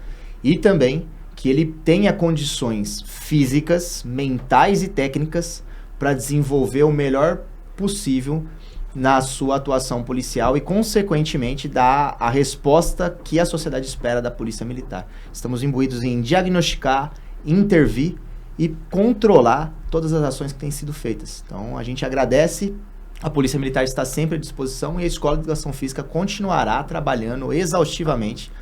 e também que ele tenha condições físicas, mentais e técnicas para desenvolver o melhor possível na sua atuação policial e, consequentemente, dar a resposta que a sociedade espera da Polícia Militar. Estamos imbuídos em diagnosticar, intervir e controlar todas as ações que têm sido feitas. Então, a gente agradece. A Polícia Militar está sempre à disposição e a Escola de Educação Física continuará trabalhando exaustivamente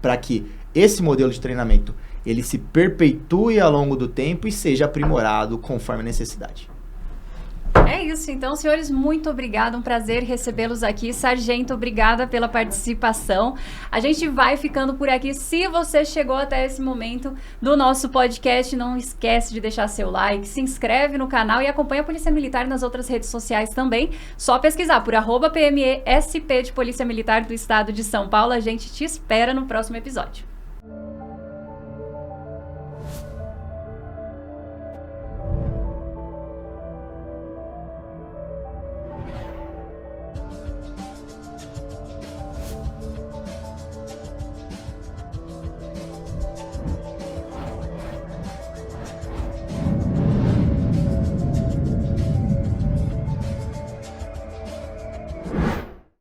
para que esse modelo de treinamento ele se perpetue ao longo do tempo e seja aprimorado conforme a necessidade. É isso, então, senhores, muito obrigada, um prazer recebê-los aqui. Sargento, obrigada pela participação. A gente vai ficando por aqui. Se você chegou até esse momento do nosso podcast, não esquece de deixar seu like, se inscreve no canal e acompanha a Polícia Militar nas outras redes sociais também. Só pesquisar por @PMESP de Polícia Militar do Estado de São Paulo. A gente te espera no próximo episódio.